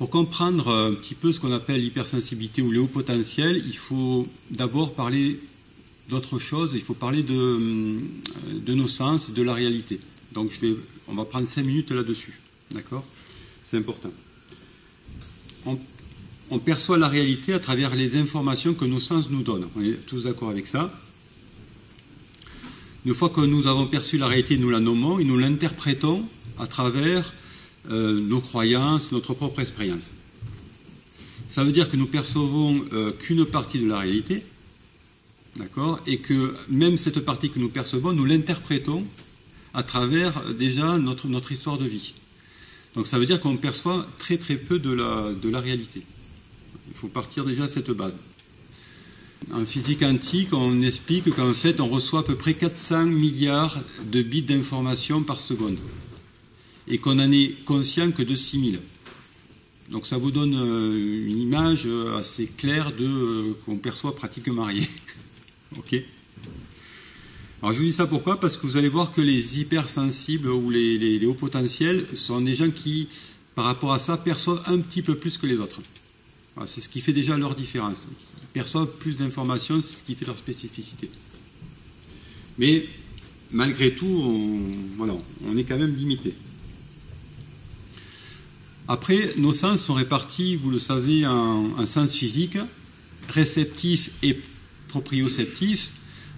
Pour comprendre un petit peu ce qu'on appelle l'hypersensibilité ou les hauts potentiels, il faut d'abord parler d'autre chose, il faut parler de nos sens, de la réalité. Donc on va prendre 5 minutes là-dessus, d'accord? C'est important. On perçoit la réalité à travers les informations que nos sens nous donnent. On est tous d'accord avec ça. Une fois que nous avons perçu la réalité, nous la nommons et nous l'interprétons à travers nos croyances, notre propre expérience. Ça veut dire que nous percevons qu'une partie de la réalité, d'accord, et que même cette partie que nous percevons, nous l'interprétons à travers déjà notre histoire de vie. Donc ça veut dire qu'on perçoit très très peu de la réalité. Il faut partir déjà à cette base. En physique quantique, on explique qu'en fait, on reçoit à peu près 400 milliards de bits d'informations par seconde. Et qu'on n'en est conscient que de 6000. Donc ça vous donne une image assez claire qu'on perçoit pratiquement rien. Ok ? Alors je vous dis ça pourquoi ? Parce que vous allez voir que les hypersensibles ou les hauts potentiels sont des gens qui, par rapport à ça, perçoivent un petit peu plus que les autres. Voilà, c'est ce qui fait déjà leur différence. Ils perçoivent plus d'informations, c'est ce qui fait leur spécificité. Mais malgré tout, on est quand même limité. Après, nos sens sont répartis, vous le savez, en sens physique, réceptif et proprioceptif.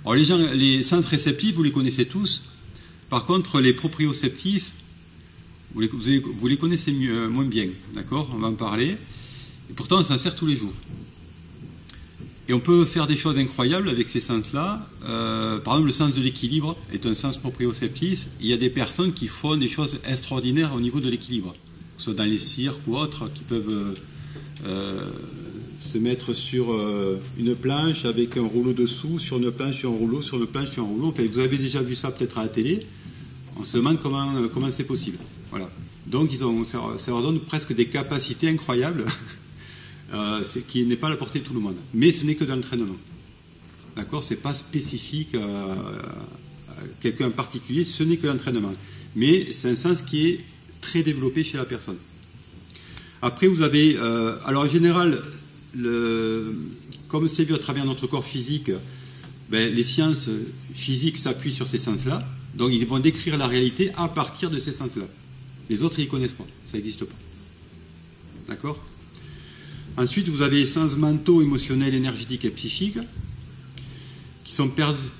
Alors les sens réceptifs, vous les connaissez tous. Par contre, les proprioceptifs, vous les connaissez moins bien. D'accord ? On va en parler. Et pourtant, on s'en sert tous les jours. Et on peut faire des choses incroyables avec ces sens-là. Par exemple, le sens de l'équilibre est un sens proprioceptif. Il y a des personnes qui font des choses extraordinaires au niveau de l'équilibre. Que ce soit dans les cirques ou autres, qui peuvent se mettre sur une planche avec un rouleau dessous, sur une planche sur un rouleau, sur une planche sur un rouleau. Enfin, vous avez déjà vu ça peut-être à la télé. On se demande comment c'est possible. Voilà. Donc ça leur donne presque des capacités incroyables, qui n'est pas à la portée de tout le monde. Mais ce n'est que dans l'entraînement. D'accord ? Ce n'est pas spécifique à quelqu'un en particulier, ce n'est que l'entraînement. Mais c'est un sens qui est très développé chez la personne. Après, vous avez... alors en général, comme c'est vu à travers notre corps physique, les sciences physiques s'appuient sur ces sens-là. Donc ils vont décrire la réalité à partir de ces sens-là. Les autres, ils ne connaissent pas. Ça n'existe pas. D'accord ? Ensuite, vous avez les sens mentaux, émotionnels, énergétiques et psychiques qui sont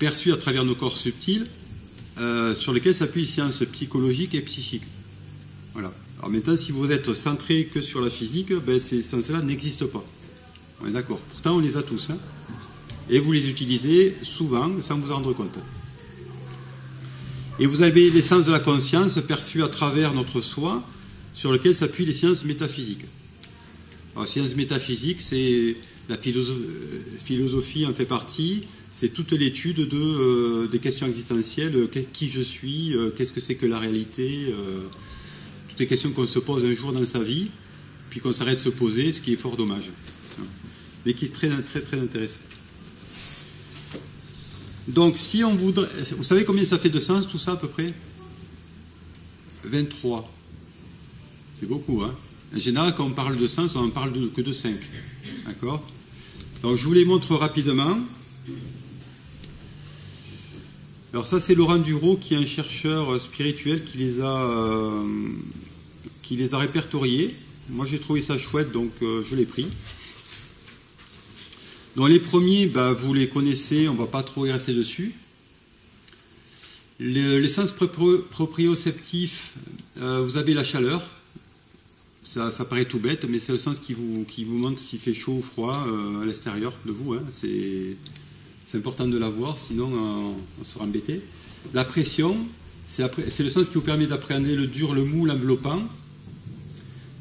perçus à travers nos corps subtils sur lesquels s'appuient les sciences psychologiques et psychiques. Voilà. Alors maintenant, si vous êtes centré que sur la physique, ces sens-là n'existent pas. On est d'accord. Pourtant, on les a tous. Hein. Et vous les utilisez souvent sans vous en rendre compte. Et vous avez les sens de la conscience perçus à travers notre soi sur lesquels s'appuient les sciences métaphysiques. Alors, sciences métaphysiques, c'est la philosophie en fait partie, c'est toute l'étude des questions existentielles, qui je suis, qu'est-ce que c'est que la réalité, toutes les questions qu'on se pose un jour dans sa vie, puis qu'on s'arrête de se poser, ce qui est fort dommage, mais qui est très, très, très intéressant. Donc, si on voudrait... Vous savez combien ça fait de sens, tout ça, à peu près ? 23. C'est beaucoup, hein ? En général, quand on parle de sens, on ne parle que de 5. D'accord ? Donc, je vous les montre rapidement. Alors, ça, c'est Laurent Duro, qui est un chercheur spirituel qui les a répertoriés. Moi, j'ai trouvé ça chouette, donc je l'ai pris. Donc, les premiers, vous les connaissez, on ne va pas trop y rester dessus. Les sens proprioceptifs, vous avez la chaleur. Ça paraît tout bête, mais c'est le sens qui vous montre s'il fait chaud ou froid à l'extérieur de vous. Hein. C'est important de l'avoir, sinon on sera embêté. La pression, c'est le sens qui vous permet d'appréhender le dur, le mou, l'enveloppant.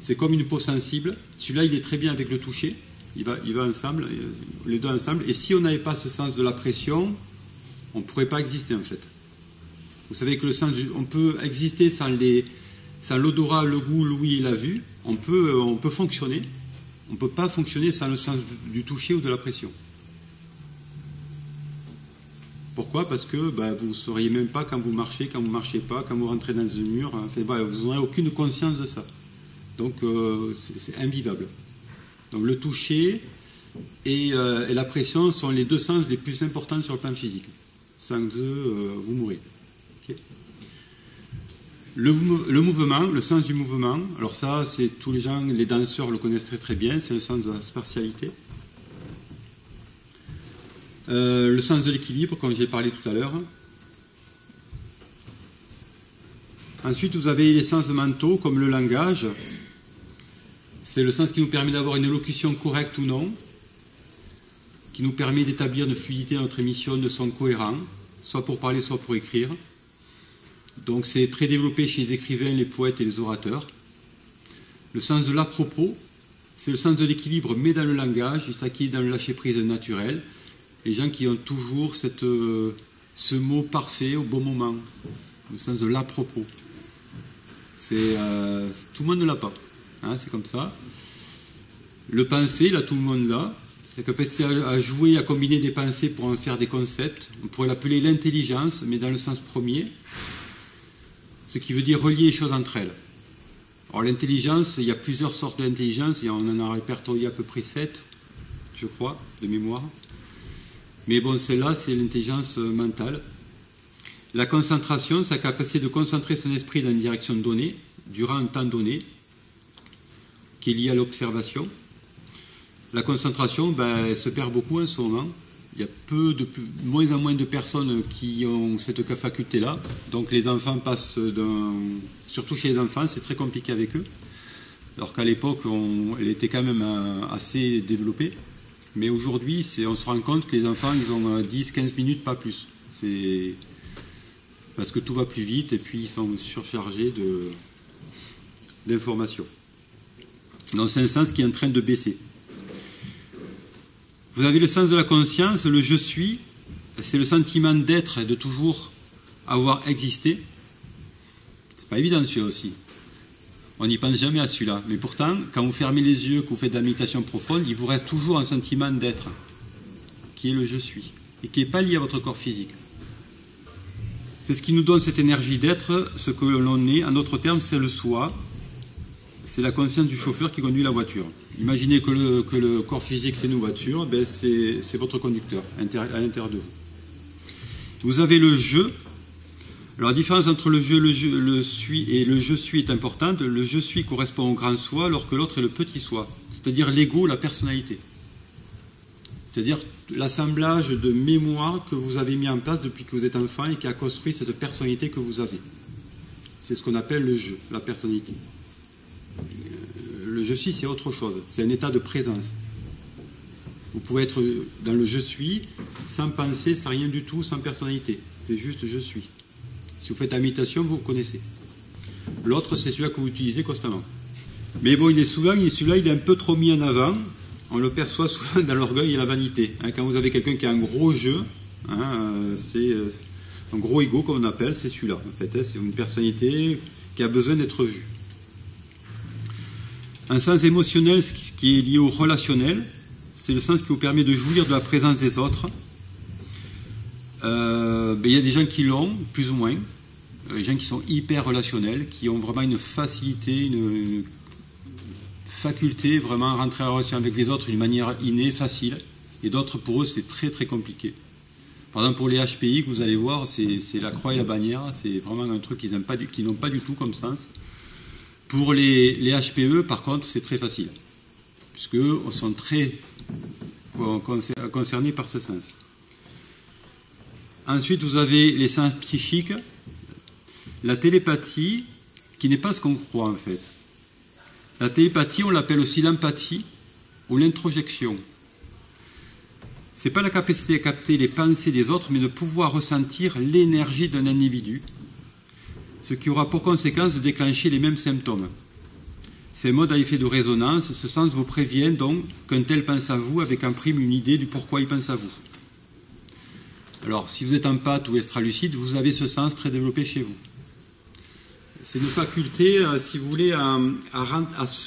C'est comme une peau sensible. Celui-là, il est très bien avec le toucher. Il va ensemble, les deux ensemble. Et si on n'avait pas ce sens de la pression, on ne pourrait pas exister en fait. Vous savez que on peut exister sans l'odorat, le goût, l'ouïe et la vue. On peut fonctionner. On ne peut pas fonctionner sans le sens du toucher ou de la pression. Pourquoi ? Parce que vous ne sauriez même pas quand vous marchez pas, quand vous rentrez dans un mur. Enfin, vous n'aurez aucune conscience de ça. Donc c'est invivable. Donc le toucher et la pression sont les deux sens les plus importants sur le plan physique. Sans eux, vous mourrez. Okay. Le mouvement, le sens du mouvement, alors ça, c'est tous les gens, les danseurs le connaissent très très bien, c'est le sens de la spatialité. Le sens de l'équilibre, comme j'ai parlé tout à l'heure. Ensuite, vous avez les sens mentaux, comme le langage. C'est le sens qui nous permet d'avoir une élocution correcte ou non, qui nous permet d'établir une fluidité dans notre émission de son cohérent, soit pour parler, soit pour écrire. Donc c'est très développé chez les écrivains, les poètes et les orateurs. Le sens de l'à-propos, c'est le sens de l'équilibre, mais dans le langage, il s'acquiert dans le lâcher-prise naturel. Les gens qui ont toujours ce mot parfait au bon moment, le sens de l'à-propos. Tout le monde ne l'a pas, hein, c'est comme ça. Le penser, là tout le monde l'a. La capacité à jouer, à combiner des pensées pour en faire des concepts. On pourrait l'appeler l'intelligence, mais dans le sens premier. Ce qui veut dire relier les choses entre elles. Alors l'intelligence, il y a plusieurs sortes d'intelligence. On en a répertorié à peu près 7, je crois, de mémoire. Mais bon, celle-là, c'est l'intelligence mentale. La concentration, sa capacité de concentrer son esprit dans une direction donnée, durant un temps donné, qui est liée à l'observation. La concentration, elle se perd beaucoup en ce moment. Il y a de moins en moins de personnes qui ont cette faculté-là. Donc les enfants passent surtout chez les enfants, c'est très compliqué avec eux. Alors qu'à l'époque, elle était quand même assez développée. Mais aujourd'hui, on se rend compte que les enfants, ils ont 10-15 minutes, pas plus. C'est parce que tout va plus vite et puis ils sont surchargés d'informations. Donc c'est un sens qui est en train de baisser. Vous avez le sens de la conscience, le « je suis », c'est le sentiment d'être et de toujours avoir existé. C'est pas évident celui-là aussi. On n'y pense jamais à celui-là. Mais pourtant, quand vous fermez les yeux, que vous faites de la méditation profonde, il vous reste toujours un sentiment d'être, qui est le « je suis », et qui n'est pas lié à votre corps physique. C'est ce qui nous donne cette énergie d'être, ce que l'on est. En d'autres termes, c'est le soi. C'est la conscience du chauffeur qui conduit la voiture. Imaginez que le corps physique, c'est nos voitures, c'est votre conducteur à l'intérieur de vous. Vous avez le « je ». Alors la différence entre le « je », le « suis » et le « je suis » est importante. Le « je suis » correspond au grand soi, alors que l'autre est le petit soi, c'est-à-dire l'ego, la personnalité. C'est-à-dire l'assemblage de mémoire que vous avez mis en place depuis que vous êtes enfant et qui a construit cette personnalité que vous avez. C'est ce qu'on appelle le « je », la personnalité. Le « je suis », c'est autre chose. C'est un état de présence. Vous pouvez être dans le « je suis » sans penser, sans rien du tout, sans personnalité. C'est juste « je suis ». Si vous faites la méditation, vous connaissez. L'autre, c'est celui-là que vous utilisez constamment. Mais bon, celui-là, il est un peu trop mis en avant. On le perçoit souvent dans l'orgueil et la vanité. Quand vous avez quelqu'un qui a un gros « je », c'est un gros ego, comme on appelle, c'est celui-là. En fait, c'est une personnalité qui a besoin d'être vue. Un sens émotionnel qui est lié au relationnel, c'est le sens qui vous permet de jouir de la présence des autres. Il y a des gens qui l'ont, plus ou moins. Des gens qui sont hyper relationnels, qui ont vraiment une facilité, une faculté vraiment à rentrer en relation avec les autres d'une manière innée, facile. Et d'autres, pour eux, c'est très très compliqué. Par exemple, pour les HPI, que vous allez voir, c'est la croix et la bannière. C'est vraiment un truc qu'ils n'ont pas du tout comme sens. Pour les HPE, par contre, c'est très facile, puisqu'eux sont très concernés par ce sens. Ensuite, vous avez les sens psychiques, la télépathie, qui n'est pas ce qu'on croit en fait. La télépathie, on l'appelle aussi l'empathie ou l'introjection. Ce n'est pas la capacité à capter les pensées des autres, mais de pouvoir ressentir l'énergie d'un individu, ce qui aura pour conséquence de déclencher les mêmes symptômes. Ces modes à effet de résonance, ce sens vous prévient donc qu'un tel pense à vous avec en prime une idée du pourquoi il pense à vous. Alors, si vous êtes empathe ou extralucide, vous avez ce sens très développé chez vous. C'est une faculté, si vous voulez, à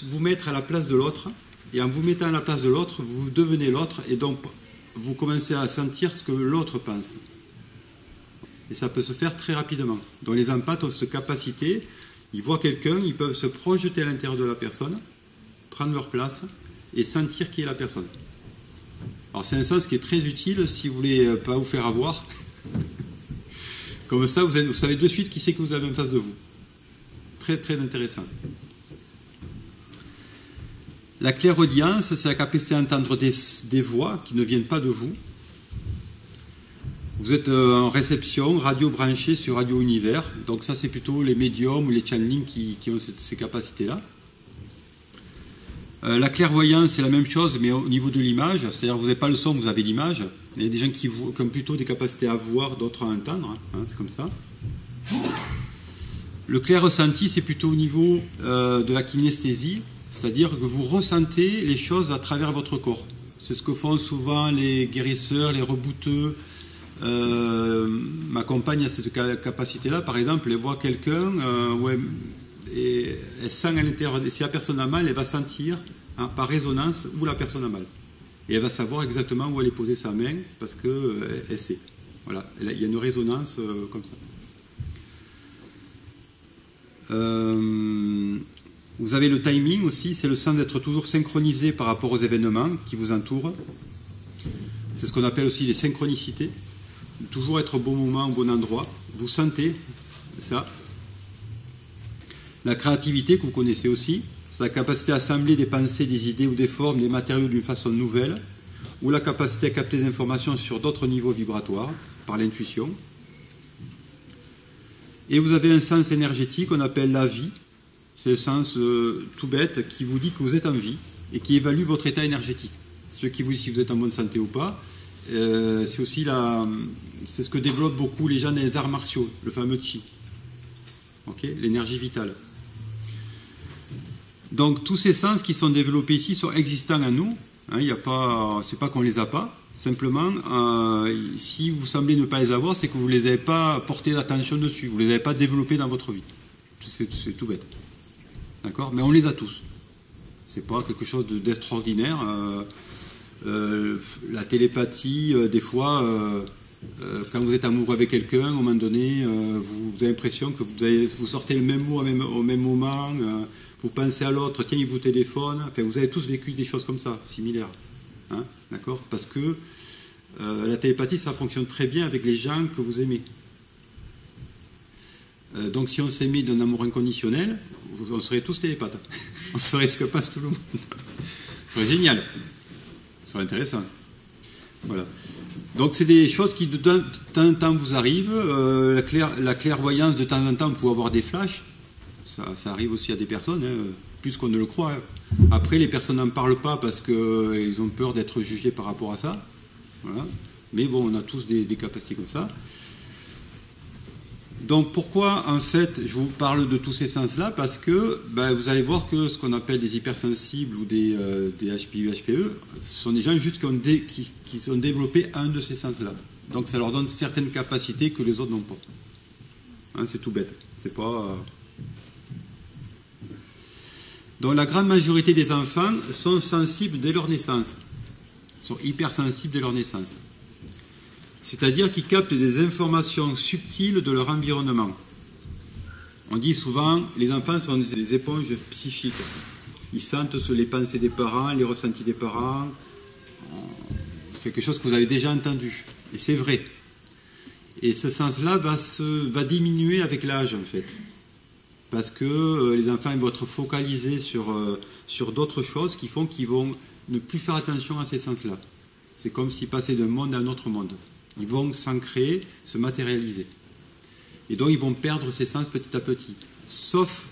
vous mettre à la place de l'autre, et en vous mettant à la place de l'autre, vous devenez l'autre, et donc vous commencez à sentir ce que l'autre pense. Et ça peut se faire très rapidement. Donc les empathes ont cette capacité, Ils voient quelqu'un, ils peuvent se projeter à l'intérieur de la personne, prendre leur place et sentir qui est la personne. Alors c'est un sens qui est très utile si vous voulez pas vous faire avoir. Comme ça, vous savez de suite qui c'est que vous avez en face de vous. Très très intéressant. La clairaudience, c'est la capacité à entendre des voix qui ne viennent pas de vous. Vous êtes en réception, radio branchée sur Radio Univers. Donc ça, c'est plutôt les médiums ou les channelings qui ont ces capacités-là. La clairvoyance, c'est la même chose, mais au niveau de l'image. C'est-à-dire que vous n'avez pas le son, vous avez l'image. Il y a des gens qui ont plutôt des capacités à voir, d'autres à entendre. Hein, c'est comme ça. Le clair ressenti, c'est plutôt au niveau de la kinesthésie. C'est-à-dire que vous ressentez les choses à travers votre corps. C'est ce que font souvent les guérisseurs, les rebouteux. Ma compagne a cette capacité-là. Par exemple, elle voit quelqu'un et elle sent à l'intérieur. Si la personne a mal, elle va sentir par résonance où la personne a mal. Et elle va savoir exactement où elle est posée sa main parce qu'elle sait. Voilà, il y a une résonance comme ça. Vous avez le timing aussi, c'est le sens d'être toujours synchronisé par rapport aux événements qui vous entourent. C'est ce qu'on appelle aussi les synchronicités. Toujours être au bon moment, au bon endroit. Vous sentez ça. La créativité que vous connaissez aussi, c'est la capacité à assembler des pensées, des idées ou des formes, des matériaux d'une façon nouvelle, ou la capacité à capter des informations sur d'autres niveaux vibratoires, par l'intuition. Et vous avez un sens énergétique qu'on appelle la vie. C'est le sens tout bête qui vous dit que vous êtes en vie et qui évalue votre état énergétique. Ce qui vous dit si vous êtes en bonne santé ou pas. C'est aussi c'est ce que développent beaucoup les gens dans les arts martiaux, le fameux chi. Okay, l'énergie vitale. Donc tous ces sens qui sont développés ici sont existants en nous. Hein, c'est pas qu'on les a pas. Simplement, si vous semblez ne pas les avoir, c'est que vous ne les avez pas porté l'attention dessus. Vous ne les avez pas développés dans votre vie. C'est tout bête. D'accord ? Mais on les a tous. C'est pas quelque chose d'extraordinaire. La télépathie, des fois, quand vous êtes amoureux avec quelqu'un, à un moment donné, vous avez l'impression que vous sortez le même mot au même moment, vous pensez à l'autre, tiens, il vous téléphone. Enfin, vous avez tous vécu des choses comme ça, similaires. Hein, d'accord ? Parce que la télépathie, ça fonctionne très bien avec les gens que vous aimez. Donc, si on s'aimait d'un amour inconditionnel, on serait tous télépathes. On saurait ce que passe tout le monde. Ce serait génial. Ce serait intéressant. Voilà. Donc, c'est des choses qui de temps en temps vous arrivent. La clairvoyance, de temps en temps, vous pouvez avoir des flashs. Ça arrive aussi à des personnes, hein, plus qu'on ne le croit. Hein. Après, les personnes n'en parlent pas parce qu'ils ont peur d'être jugés par rapport à ça. Voilà. Mais bon, on a tous des capacités comme ça. Donc pourquoi, en fait, je vous parle de tous ces sens-là? Parce que vous allez voir que ce qu'on appelle des hypersensibles ou des HPU, HPE, ce sont des gens juste qui ont développé un de ces sens-là. Donc ça leur donne certaines capacités que les autres n'ont pas. Hein, c'est tout bête. C'est pas... Donc la grande majorité des enfants sont sensibles dès leur naissance. Ils sont hypersensibles dès leur naissance. C'est-à-dire qu'ils captent des informations subtiles de leur environnement. On dit souvent, les enfants sont des éponges psychiques. Ils sentent les pensées des parents, les ressentis des parents. C'est quelque chose que vous avez déjà entendu. Et c'est vrai. Et ce sens-là va diminuer avec l'âge, en fait. Parce que les enfants vont être focalisés sur d'autres choses qui font qu'ils vont ne plus faire attention à ces sens-là. C'est comme s'ils passaient d'un monde à un autre monde. Ils vont s'ancrer, se matérialiser. Et donc, ils vont perdre ces sens petit à petit. Sauf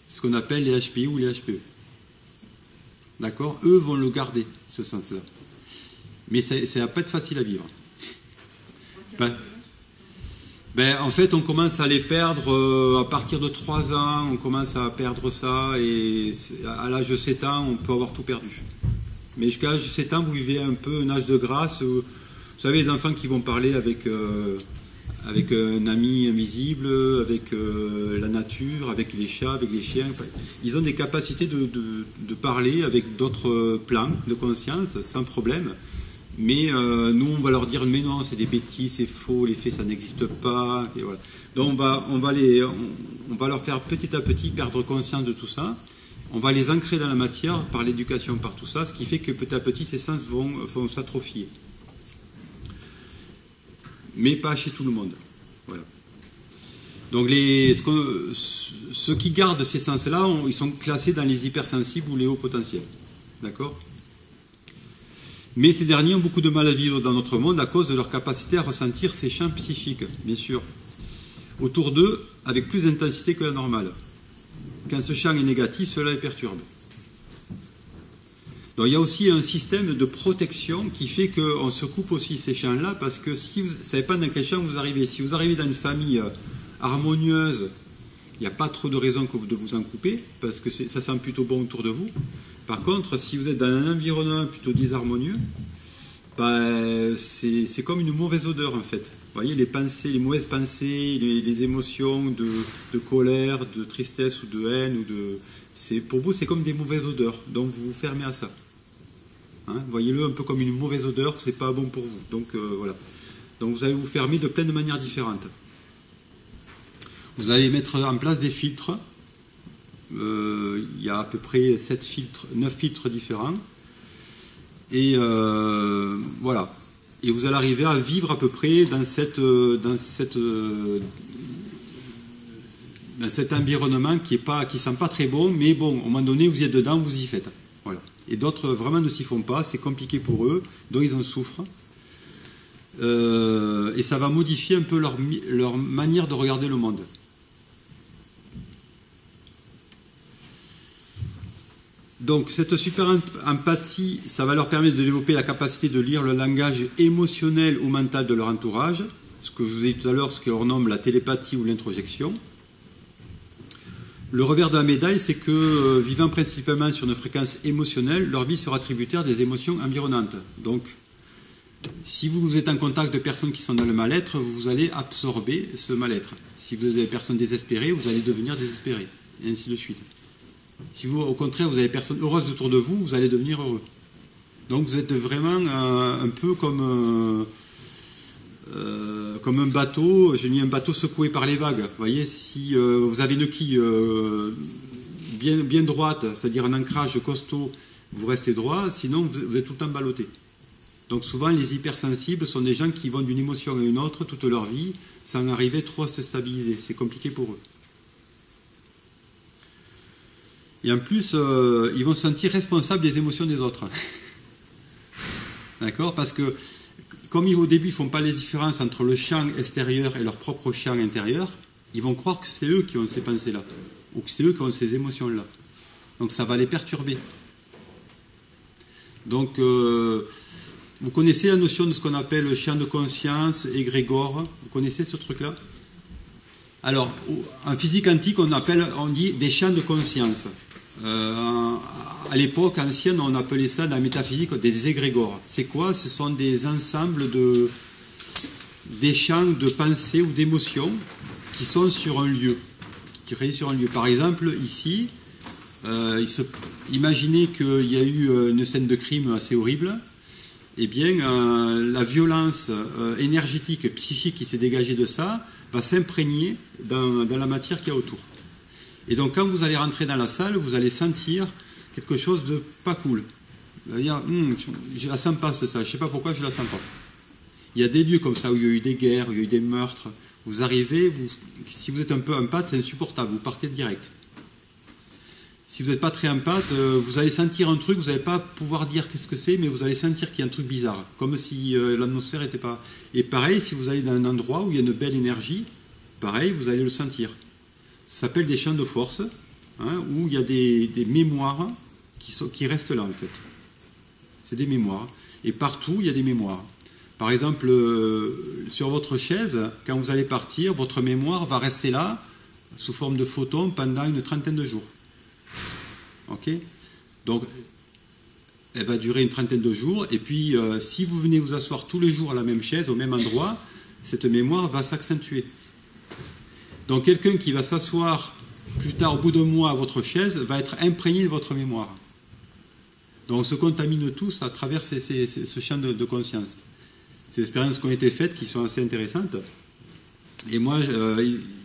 ce qu'on appelle les HPI ou les HPE. D'accord ? Eux vont le garder, ce sens-là. Mais ça ne va pas être facile à vivre. En fait, on commence à les perdre à partir de 3 ans. On commence à perdre ça. Et à l'âge de 7 ans, on peut avoir tout perdu. Mais jusqu'à l'âge de 7 ans, vous vivez un peu un âge de grâce. Vous savez, les enfants qui vont parler avec un ami invisible, avec la nature, avec les chats, avec les chiens. Ils ont des capacités de parler avec d'autres plans de conscience sans problème. Mais nous, on va leur dire, mais non, c'est des bêtises, c'est faux, les faits, ça n'existe pas. Et voilà. Donc on va leur faire petit à petit perdre conscience de tout ça. On va les ancrer dans la matière par l'éducation, par tout ça, ce qui fait que petit à petit, ces sens vont s'atrophier. Mais pas chez tout le monde. Voilà. Donc ceux qui gardent ces sens-là, ils sont classés dans les hypersensibles ou les hauts potentiels. D'accord ? Mais ces derniers ont beaucoup de mal à vivre dans notre monde à cause de leur capacité à ressentir ces champs psychiques, bien sûr, autour d'eux avec plus d'intensité que la normale. Quand ce champ est négatif, cela les perturbe. Donc il y a aussi un système de protection qui fait qu'on se coupe aussi ces champs-là, parce que si vous ne savez pas dans quel champ vous arrivez, si vous arrivez dans une famille harmonieuse, il n'y a pas trop de raison de vous en couper, parce que ça sent plutôt bon autour de vous. Par contre, si vous êtes dans un environnement plutôt désharmonieux, c'est comme une mauvaise odeur en fait. Vous voyez, les pensées, les mauvaises pensées, les émotions de colère, de tristesse ou de haine, pour vous c'est comme des mauvaises odeurs, donc vous vous fermez à ça. Hein, voyez-le un peu comme une mauvaise odeur, c'est pas bon pour vous. Donc voilà. Donc vous allez vous fermer de plein de manières différentes. Vous allez mettre en place des filtres. Il y a à peu près 9 filtres différents. Et voilà. Et vous allez arriver à vivre à peu près dans cet environnement qui sent pas très bon, mais bon, au moment donné, vous y êtes dedans, vous y faites. Voilà. Et d'autres vraiment ne s'y font pas, c'est compliqué pour eux, donc ils en souffrent. Et ça va modifier un peu leur manière de regarder le monde. Donc cette super empathie, ça va leur permettre de développer la capacité de lire le langage émotionnel ou mental de leur entourage, ce que je vous ai dit tout à l'heure, ce qu'on nomme la télépathie ou l'introjection. Le revers de la médaille, c'est que vivant principalement sur une fréquence émotionnelle, leur vie sera tributaire des émotions environnantes. Donc, si vous êtes en contact de personnes qui sont dans le mal-être, vous allez absorber ce mal-être. Si vous avez des personnes désespérées, vous allez devenir désespéré, et ainsi de suite. Si vous, au contraire, vous avez des personnes heureuses autour de vous, vous allez devenir heureux. Donc vous êtes vraiment un peu comme un bateau, j'ai mis un bateau secoué par les vagues. Vous voyez, si vous avez une quille bien droite, c'est-à-dire un ancrage costaud, vous restez droit, sinon vous êtes tout le temps ballotté. Donc souvent les hypersensibles sont des gens qui vont d'une émotion à une autre toute leur vie sans arriver trop à se stabiliser. C'est compliqué pour eux. Et en plus, ils vont se sentir responsables des émotions des autres. D'accord ? Parce que, comme au début, ils ne font pas les différences entre le champ extérieur et leur propre champ intérieur, ils vont croire que c'est eux qui ont ces pensées-là, ou que c'est eux qui ont ces émotions-là. Donc ça va les perturber. Donc, vous connaissez la notion de ce qu'on appelle le champ de conscience, égrégore. Vous connaissez ce truc-là ? Alors, en physique quantique, on dit des champs de conscience. À l'époque ancienne, on appelait ça dans la métaphysique des égrégores. C'est quoi ? Ce sont des ensembles des champs de pensée ou d'émotions qui sont sur un lieu, qui résident sur un lieu. Par exemple, ici, imaginez qu'il y a eu une scène de crime assez horrible. Eh bien, la violence énergétique, psychique qui s'est dégagée de ça va s'imprégner dans la matière qu'il y a autour. Et donc, quand vous allez rentrer dans la salle, vous allez sentir quelque chose de pas cool. Vous allez dire, je la sens pas, ça. Je ne sais pas pourquoi je la sens pas. Il y a des lieux comme ça où il y a eu des guerres, où il y a eu des meurtres. Vous arrivez, si vous êtes un peu empathe, c'est insupportable. Vous partez direct. Si vous n'êtes pas très empathe, vous allez sentir un truc, vous n'allez pas pouvoir dire qu'est-ce que c'est, mais vous allez sentir qu'il y a un truc bizarre. Comme si l'atmosphère n'était pas... Et pareil, si vous allez dans un endroit où il y a une belle énergie, pareil, vous allez le sentir. Ça s'appelle des champs de force, hein, où il y a des mémoires qui restent là, en fait. C'est des mémoires. Et partout, il y a des mémoires. Par exemple, sur votre chaise, quand vous allez partir, votre mémoire va rester là, sous forme de photons, pendant une 30aine de jours. Ok ? Donc, elle va durer une 30aine de jours. Et puis, si vous venez vous asseoir tous les jours à la même chaise, au même endroit, cette mémoire va s'accentuer. Donc quelqu'un qui va s'asseoir plus tard, au bout d'un mois, à votre chaise, va être imprégné de votre mémoire. Donc on se contamine tous à travers ce champ de conscience. Ces expériences qui ont été faites, qui sont assez intéressantes. Et moi,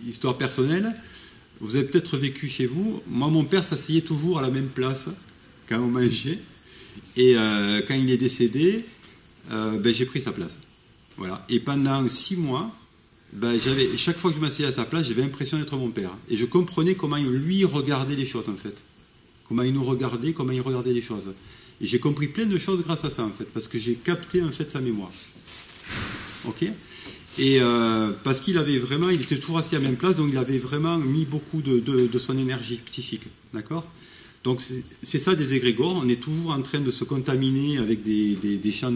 histoire personnelle, vous avez peut-être vécu chez vous, moi mon père s'asseyait toujours à la même place quand on mangeait, et quand il est décédé, j'ai pris sa place. Voilà. Et pendant 6 mois, chaque fois que je m'asseyais à sa place, j'avais l'impression d'être mon père. Et je comprenais comment lui regardait les choses en fait. Comment il nous regardait, comment il regardait les choses. Et j'ai compris plein de choses grâce à ça en fait, parce que j'ai capté en fait sa mémoire. Ok ? Et parce qu'il avait vraiment, il était toujours assis à la même place, donc il avait vraiment mis beaucoup de son énergie psychique. D'accord ? Donc c'est ça des égrégores, on est toujours en train de se contaminer avec des champs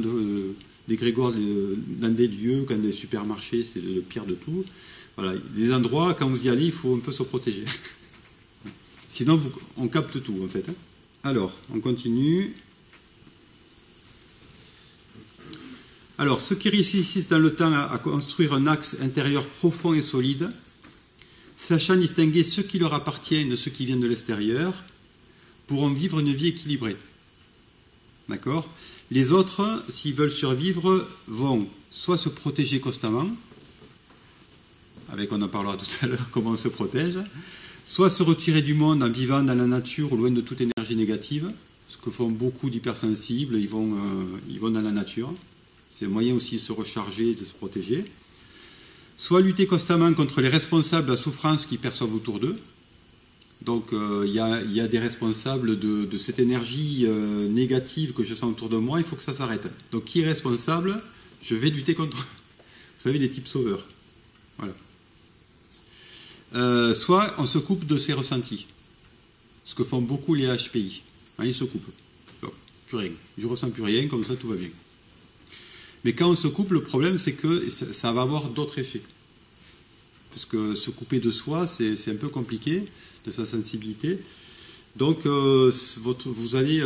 d'égrégores dans des lieux, dans des supermarchés, c'est le pire de tout. Voilà, des endroits, quand vous y allez, il faut un peu se protéger. Sinon, on capte tout en fait. Alors, on continue. Alors, ceux qui réussissent dans le temps à construire un axe intérieur profond et solide, sachant distinguer ce qui leur appartient de ce qui vient de l'extérieur, pourront vivre une vie équilibrée. D'accord ? Les autres, s'ils veulent survivre, vont soit se protéger constamment, on en parlera tout à l'heure comment on se protège, soit se retirer du monde en vivant dans la nature ou loin de toute énergie négative, ce que font beaucoup d'hypersensibles, ils vont dans la nature. C'est un moyen aussi de se recharger et de se protéger. Soit lutter constamment contre les responsables de la souffrance qu'ils perçoivent autour d'eux. Donc il y a des responsables de cette énergie négative que je sens autour de moi, il faut que ça s'arrête. Donc qui est responsable? Je vais lutter contre eux. Vous savez, les types sauveurs. Voilà. Soit on se coupe de ses ressentis. Ce que font beaucoup les HPI. Ils se coupent. Donc, plus rien. Je ne ressens plus rien, comme ça tout va bien. Mais quand on se coupe, le problème c'est que ça va avoir d'autres effets. Parce que se couper de soi, c'est un peu compliqué, de sa sensibilité. Donc vous allez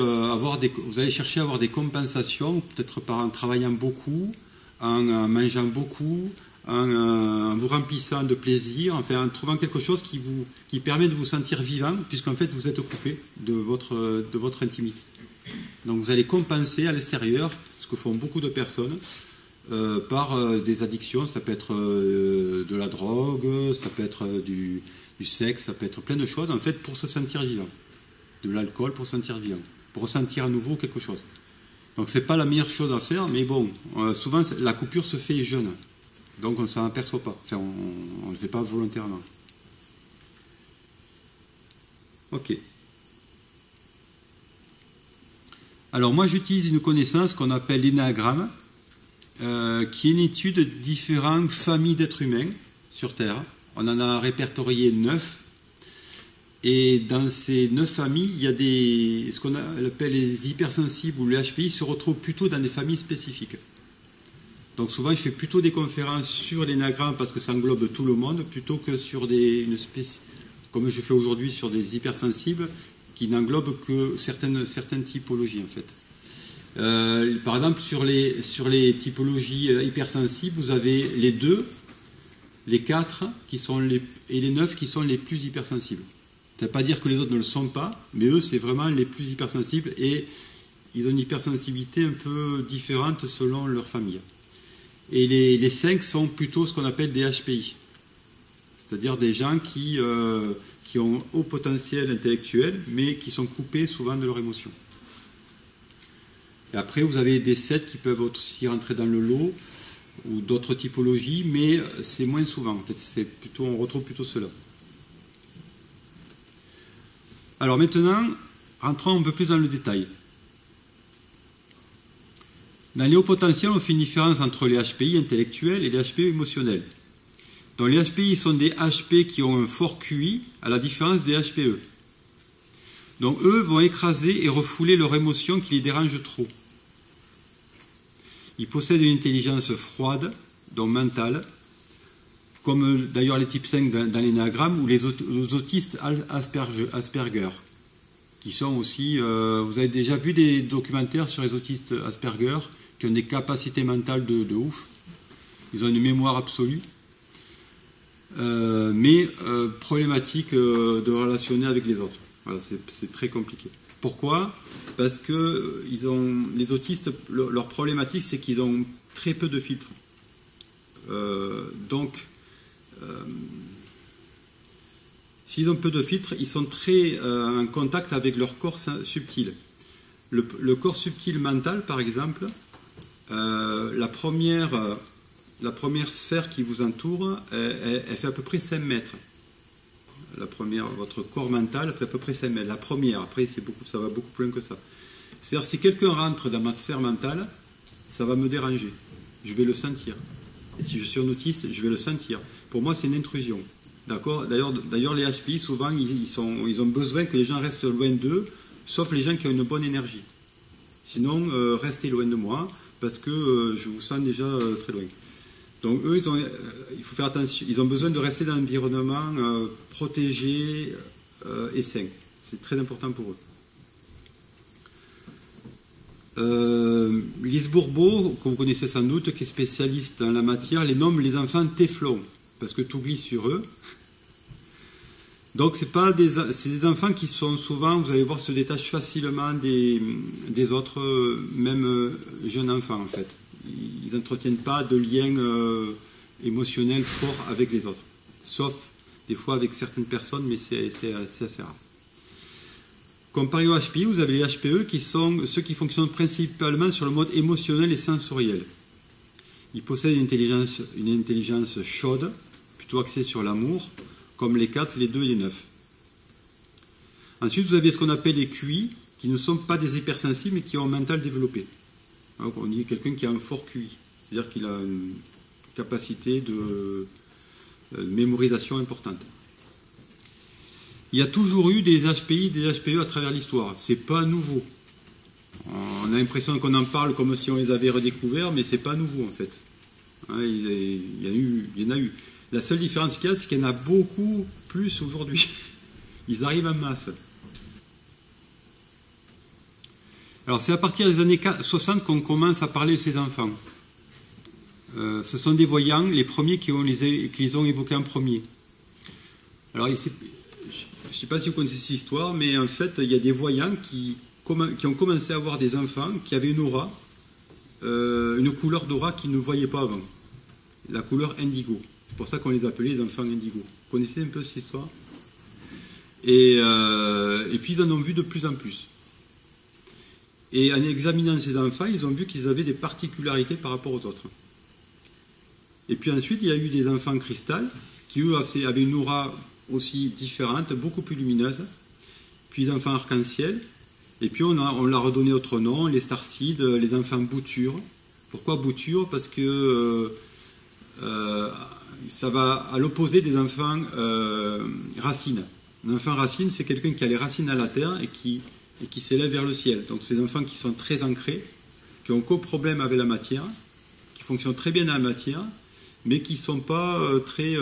chercher à avoir des compensations, peut-être en travaillant beaucoup, en mangeant beaucoup, en vous remplissant de plaisir, enfin en trouvant quelque chose qui permet de vous sentir vivant, puisqu'en fait vous êtes coupé de votre intimité. Donc vous allez compenser à l'extérieur, ce que font beaucoup de personnes, par des addictions. Ça peut être de la drogue, ça peut être du sexe, ça peut être plein de choses, en fait, pour se sentir vivant. De l'alcool pour se sentir vivant, pour ressentir à nouveau quelque chose. Donc c'est pas la meilleure chose à faire, mais bon, souvent la coupure se fait jeune. Donc on ne s'en aperçoit pas, enfin on ne le fait pas volontairement. Ok. Alors moi j'utilise une connaissance qu'on appelle l'énéagramme, qui est une étude de différentes familles d'êtres humains sur Terre. On en a répertorié 9. Et dans ces 9 familles, il y a ce qu'on appelle les hypersensibles ou les HPI se retrouvent plutôt dans des familles spécifiques. Donc souvent je fais plutôt des conférences sur l'énéagramme parce que ça englobe tout le monde, plutôt que sur comme je fais aujourd'hui sur des hypersensibles qui n'englobent que certaines typologies en fait. Par exemple sur les typologies hypersensibles, vous avez les 2, les 4 et les 9 qui sont les plus hypersensibles. Ça ne veut pas dire que les autres ne le sont pas, mais eux c'est vraiment les plus hypersensibles et ils ont une hypersensibilité un peu différente selon leur famille. Et les 5 sont plutôt ce qu'on appelle des HPI, c'est-à-dire des gens qui ont haut potentiel intellectuel, mais qui sont coupés souvent de leurs émotions. Et après, vous avez des 7 qui peuvent aussi rentrer dans le lot, ou d'autres typologies, mais c'est moins souvent. En fait, on retrouve plutôt cela. Alors maintenant, rentrons un peu plus dans le détail. Dans les hauts potentiels, on fait une différence entre les HPI intellectuels et les HPI émotionnels. Donc les HPI sont des HP qui ont un fort QI, à la différence des HPE. Donc eux vont écraser et refouler leurs émotions qui les dérangent trop. Ils possèdent une intelligence froide, donc mentale, comme d'ailleurs les types 5 dans l'énéagramme, ou les autistes Asperger, qui sont aussi... vous avez déjà vu des documentaires sur les autistes Asperger, qui ont des capacités mentales de ouf. Ils ont une mémoire absolue. Mais problématique de relationner avec les autres. Voilà, c'est très compliqué. Pourquoi? Parce que les autistes, leur problématique, c'est qu'ils ont très peu de filtres. Donc, s'ils ont peu de filtres, ils sont très en contact avec leur corps subtil. Le corps subtil mental, par exemple, la première sphère qui vous entoure, elle fait à peu près 5 mètres. Votre corps mental fait à peu près 5 mètres. La première, après ça va beaucoup plus loin que ça. C'est-à-dire, si quelqu'un rentre dans ma sphère mentale, ça va me déranger. Je vais le sentir. Et si je suis un autiste, je vais le sentir. Pour moi, c'est une intrusion. D'accord? D'ailleurs, les HPI, souvent, ils ont besoin que les gens restent loin d'eux, sauf les gens qui ont une bonne énergie. Sinon, restez loin de moi, parce que je vous sens déjà très loin. Donc eux, il faut faire attention, ils ont besoin de rester dans un environnement protégé et sain. C'est très important pour eux. Lise Bourbeau, que vous connaissez sans doute, qui est spécialiste en la matière, les nomme les enfants téflons, parce que tout glisse sur eux. Donc c'est des enfants qui sont souvent, vous allez voir, se détachent facilement des autres, même jeunes enfants en fait. Ils n'entretiennent pas de lien émotionnel fort avec les autres. Sauf des fois avec certaines personnes, mais c'est assez rare. Comparé aux HPI, vous avez les HPE qui sont ceux qui fonctionnent principalement sur le mode émotionnel et sensoriel. Ils possèdent une intelligence chaude, plutôt axée sur l'amour, comme les 4, les 2 et les 9. Ensuite, vous avez ce qu'on appelle les QI, qui ne sont pas des hypersensibles, mais qui ont un mental développé. Donc, on dit quelqu'un qui a un fort QI, c'est-à-dire qu'il a une capacité de mémorisation importante. Il y a toujours eu des HPI et des HPE à travers l'histoire. C'est pas nouveau. On a l'impression qu'on en parle comme si on les avait redécouverts, mais c'est pas nouveau en fait. Il y en a eu. La seule différence qu'il y a, c'est qu'il y en a beaucoup plus aujourd'hui. Ils arrivent en masse. Alors c'est à partir des années 60 qu'on commence à parler de ces enfants. Ce sont des voyants, les premiers qui les ont évoqués en premier. Alors je ne sais pas si vous connaissez cette histoire, mais en fait il y a des voyants qui ont commencé à avoir des enfants qui avaient une aura, une couleur d'aura qu'ils ne voyaient pas avant. La couleur indigo. C'est pour ça qu'on les appelait les enfants indigo. Vous connaissez un peu cette histoire? Et puis ils en ont vu de plus en plus. Et en examinant ces enfants, ils ont vu qu'ils avaient des particularités par rapport aux autres. Et puis ensuite, il y a eu des enfants cristal, qui eux avaient une aura aussi différente, beaucoup plus lumineuse. Puis les enfants arc-en-ciel. Et puis on leur a redonné autre nom, les starseeds, les enfants bouture. Pourquoi bouture? Parce que ça va à l'opposé des enfants racines. Un enfant racine, c'est quelqu'un qui a les racines à la terre et qui s'élève vers le ciel. Donc ces enfants qui sont très ancrés, qui n'ont aucun problème avec la matière, qui fonctionnent très bien dans la matière, mais qui ne sont pas très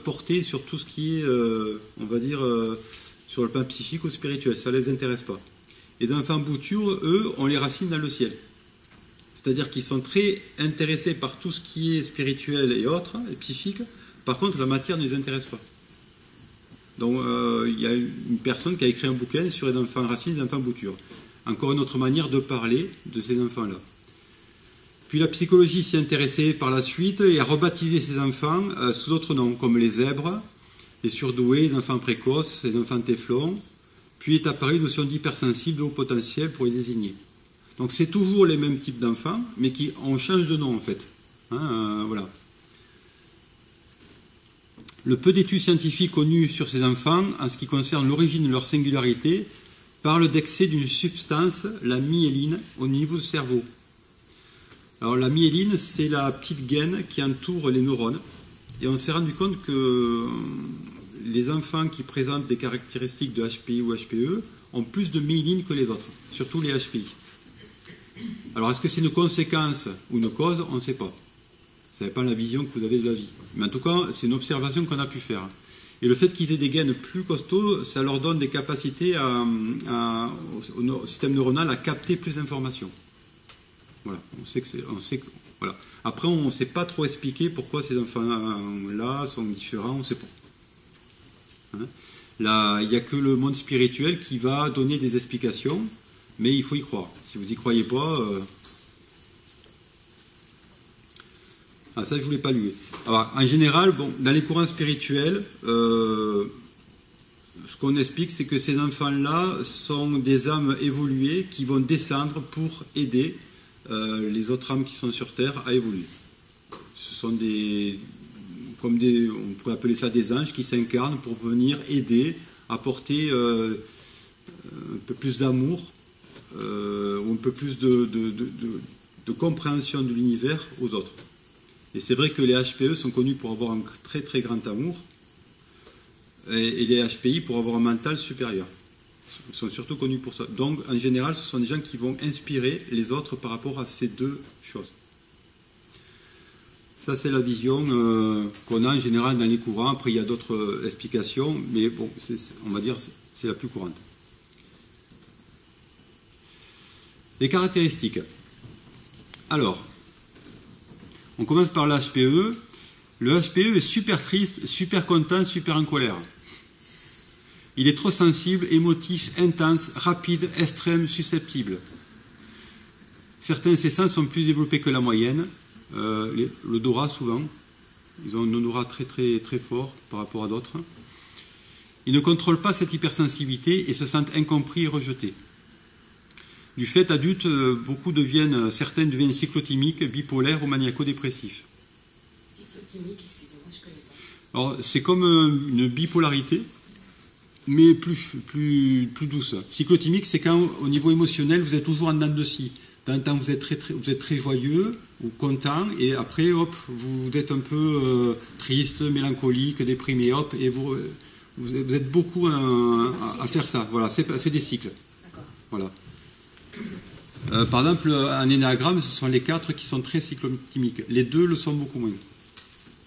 portés sur tout ce qui est, on va dire, sur le plan psychique ou spirituel. Ça ne les intéresse pas. Les enfants boutures, eux, ont les racines dans le ciel. C'est-à-dire qu'ils sont très intéressés par tout ce qui est spirituel et autres, et psychique. Par contre, la matière ne les intéresse pas. Donc, il y a une personne qui a écrit un bouquin sur les enfants racines et les enfants boutures. Encore une autre manière de parler de ces enfants-là. Puis la psychologie s'y est intéressée par la suite et a rebaptisé ces enfants sous d'autres noms, comme les zèbres, les surdoués, les enfants précoces, les enfants téflons. Puis est apparue une notion d'hypersensible de haut potentiel pour les désigner. Donc c'est toujours les mêmes types d'enfants, mais on change de nom en fait. Voilà. Le peu d'études scientifiques connues sur ces enfants, en ce qui concerne l'origine de leur singularité, parlent d'excès d'une substance, la myéline, au niveau du cerveau. Alors la myéline, c'est la petite gaine qui entoure les neurones. Et on s'est rendu compte que les enfants qui présentent des caractéristiques de HPI ou HPE ont plus de myéline que les autres, surtout les HPI. Alors est-ce que c'est une conséquence ou une cause? On ne sait pas. Ça dépend de la vision que vous avez de la vie. Mais en tout cas, c'est une observation qu'on a pu faire. Et le fait qu'ils aient des gaines plus costauds, ça leur donne des capacités au système neuronal à capter plus d'informations. Voilà, voilà. Après, on ne sait pas trop expliquer pourquoi ces enfants-là sont différents, on ne sait pas. Là, il n'y a que le monde spirituel qui va donner des explications, mais il faut y croire. Si vous n'y croyez pas... Ah, ça, je ne voulais pas lui. Alors, en général, bon, dans les courants spirituels, ce qu'on explique, c'est que ces enfants-là sont des âmes évoluées qui vont descendre pour aider les autres âmes qui sont sur Terre à évoluer. Ce sont on pourrait appeler ça des anges qui s'incarnent pour venir aider, apporter un peu plus d'amour, ou un peu plus de compréhension de l'univers aux autres. Et c'est vrai que les HPE sont connus pour avoir un très très grand amour, et les HPI pour avoir un mental supérieur. Ils sont surtout connus pour ça. Donc, en général, ce sont des gens qui vont inspirer les autres par rapport à ces deux choses. Ça, c'est la vision qu'on a en général dans les courants. Après, il y a d'autres explications, mais bon, on va dire c'est la plus courante. Les caractéristiques. Alors, on commence par l'HPE. Le HPE est super triste, super content, super en colère. Il est trop sensible, émotif, intense, rapide, extrême, susceptible. Certains de ces sens sont plus développés que la moyenne. L'odorat, souvent. Ils ont un odorat très, très, très fort par rapport à d'autres. Ils ne contrôlent pas cette hypersensibilité et se sentent incompris et rejetés. Du fait adulte, certains deviennent cyclotimiques, bipolaires ou maniaco-dépressifs. Cyclotimique, excusez-moi, je ne connais pas. Alors, c'est comme une bipolarité, mais plus douce. Cyclotimique, c'est quand, au niveau émotionnel, vous êtes toujours en dents de scie. D'un temps, vous êtes très joyeux ou content, et après, hop, vous êtes un peu triste, mélancolique, déprimé, hop, et vous êtes beaucoup à faire ça. Voilà, c'est des cycles. Voilà. Par exemple, en énéagramme, ce sont les 4 qui sont très cyclotimiques. Les 2 le sont beaucoup moins,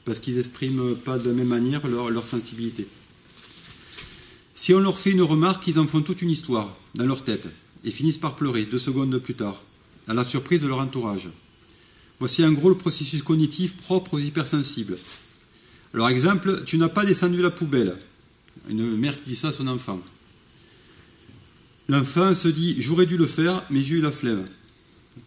parce qu'ils n'expriment pas de la même manière leur sensibilité. Si on leur fait une remarque, ils en font toute une histoire dans leur tête et finissent par pleurer 2 secondes plus tard, à la surprise de leur entourage. Voici en gros le processus cognitif propre aux hypersensibles. Alors exemple, tu n'as pas descendu la poubelle. Une mère qui dit ça à son enfant. L'enfant se dit, j'aurais dû le faire, mais j'ai eu la flemme.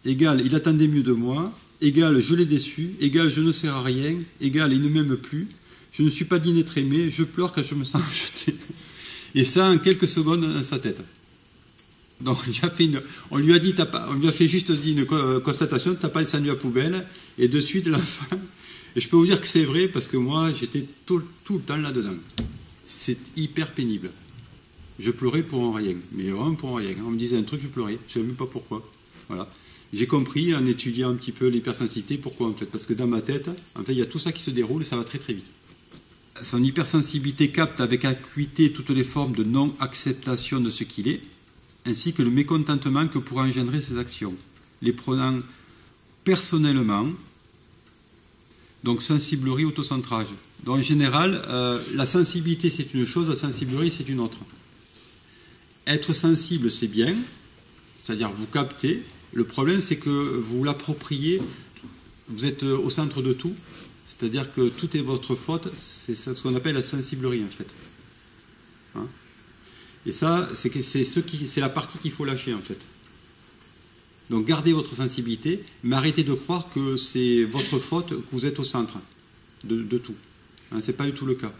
Égal, il attendait mieux de moi. Égal, je l'ai déçu. Égal, je ne sers à rien. Égal, il ne m'aime plus. Je ne suis pas digne d'être aimé. Je pleure quand je me sens rejeté. Et ça en quelques secondes dans sa tête. Donc on lui a fait juste une constatation, tu n'as pas descendu la poubelle, et de suite l'enfant. Et je peux vous dire que c'est vrai, parce que moi j'étais tout le temps là-dedans. C'est hyper pénible. Je pleurais pour un rien, mais vraiment pour un rien. On me disait un truc, je pleurais, je ne savais même pas pourquoi. Voilà. J'ai compris en étudiant un petit peu l'hypersensibilité, pourquoi en fait. Parce que dans ma tête, en fait, il y a tout ça qui se déroule et ça va très très vite. Son hypersensibilité capte avec acuité toutes les formes de non-acceptation de ce qu'il est, ainsi que le mécontentement que pourraient engendrer ses actions, les prenant personnellement, donc sensiblerie, autocentrage. Donc en général, la sensibilité c'est une chose, la sensiblerie c'est une autre. Être sensible c'est bien, c'est-à-dire vous captez, le problème c'est que vous l'appropriez, vous êtes au centre de tout, c'est-à-dire que tout est votre faute, c'est ce qu'on appelle la sensiblerie en fait. Hein? Et ça, c'est la partie qu'il faut lâcher en fait. Donc gardez votre sensibilité, mais arrêtez de croire que c'est votre faute, que vous êtes au centre de tout. Hein, ce n'est pas du tout le cas.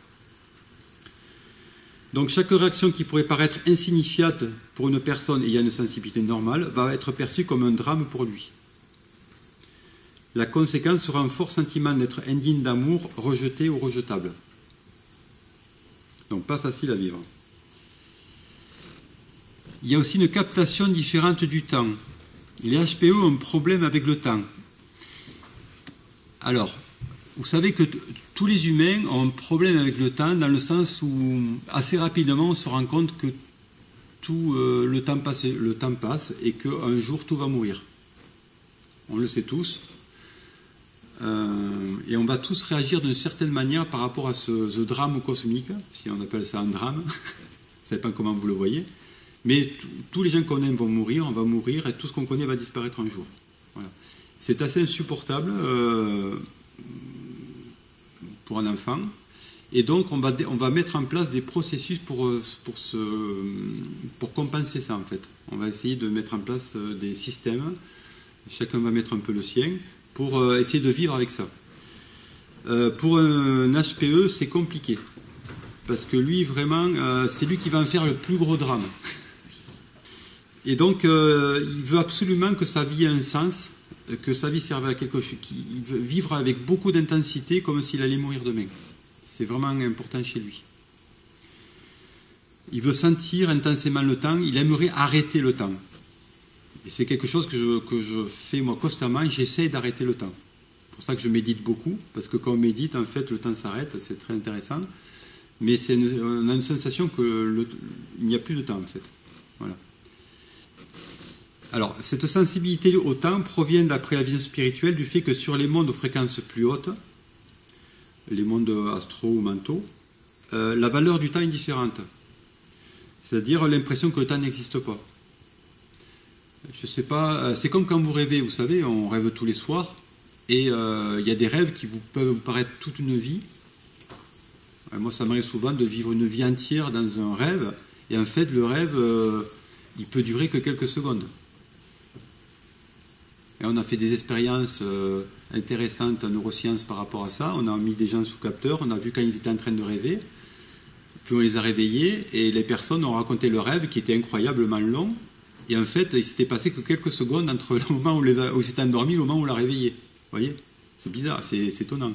Donc chaque réaction qui pourrait paraître insignifiante pour une personne ayant une sensibilité normale va être perçue comme un drame pour lui. La conséquence sera un fort sentiment d'être indigne d'amour, rejeté ou rejetable. Donc pas facile à vivre. Il y a aussi une captation différente du temps. Les HPE ont un problème avec le temps. Alors, vous savez que tous les humains ont un problème avec le temps dans le sens où assez rapidement on se rend compte que le temps passe et qu'un jour tout va mourir. On le sait tous. Et on va tous réagir d'une certaine manière par rapport à ce drame cosmique, si on appelle ça un drame. Je ne sais pas comment vous le voyez. Mais tous les gens qu'on aime vont mourir, on va mourir, et tout ce qu'on connaît va disparaître un jour. Voilà. C'est assez insupportable pour un enfant, Et donc, on va mettre en place des processus pour compenser ça, en fait. On va essayer de mettre en place des systèmes. Chacun va mettre un peu le sien pour essayer de vivre avec ça. Pour un HPE, c'est compliqué. Parce que lui, vraiment, c'est lui qui va en faire le plus gros drame. Et donc, il veut absolument que sa vie ait un sens, que sa vie serve à quelque chose. Il veut vivre avec beaucoup d'intensité, comme s'il allait mourir demain. C'est vraiment important chez lui. Il veut sentir intensément le temps, il aimerait arrêter le temps. Et c'est quelque chose que je fais moi constamment, j'essaie d'arrêter le temps. C'est pour ça que je médite beaucoup, parce que quand on médite, en fait, le temps s'arrête, c'est très intéressant. Mais on a une sensation qu'il n'y a plus de temps, en fait. Voilà. Alors, cette sensibilité au temps provient, d'après la vision spirituelle, du fait que sur les mondes aux fréquences plus hautes, les mondes astro ou mentaux, la valeur du temps est différente. C'est-à-dire l'impression que le temps n'existe pas. Je ne sais pas, c'est comme quand vous rêvez, vous savez, on rêve tous les soirs, et il y a des rêves qui peuvent vous paraître toute une vie. Moi, ça m'arrive souvent de vivre une vie entière dans un rêve, et en fait, le rêve, il peut durer que quelques secondes. Et on a fait des expériences intéressantes en neurosciences par rapport à ça. On a mis des gens sous capteur, on a vu quand ils étaient en train de rêver, puis on les a réveillés, et les personnes ont raconté le rêve qui était incroyablement long. Et en fait, il s'était passé que quelques secondes entre le moment où ils s'étaient endormis et le moment où on l'a réveillé. Vous voyez? C'est bizarre, c'est étonnant.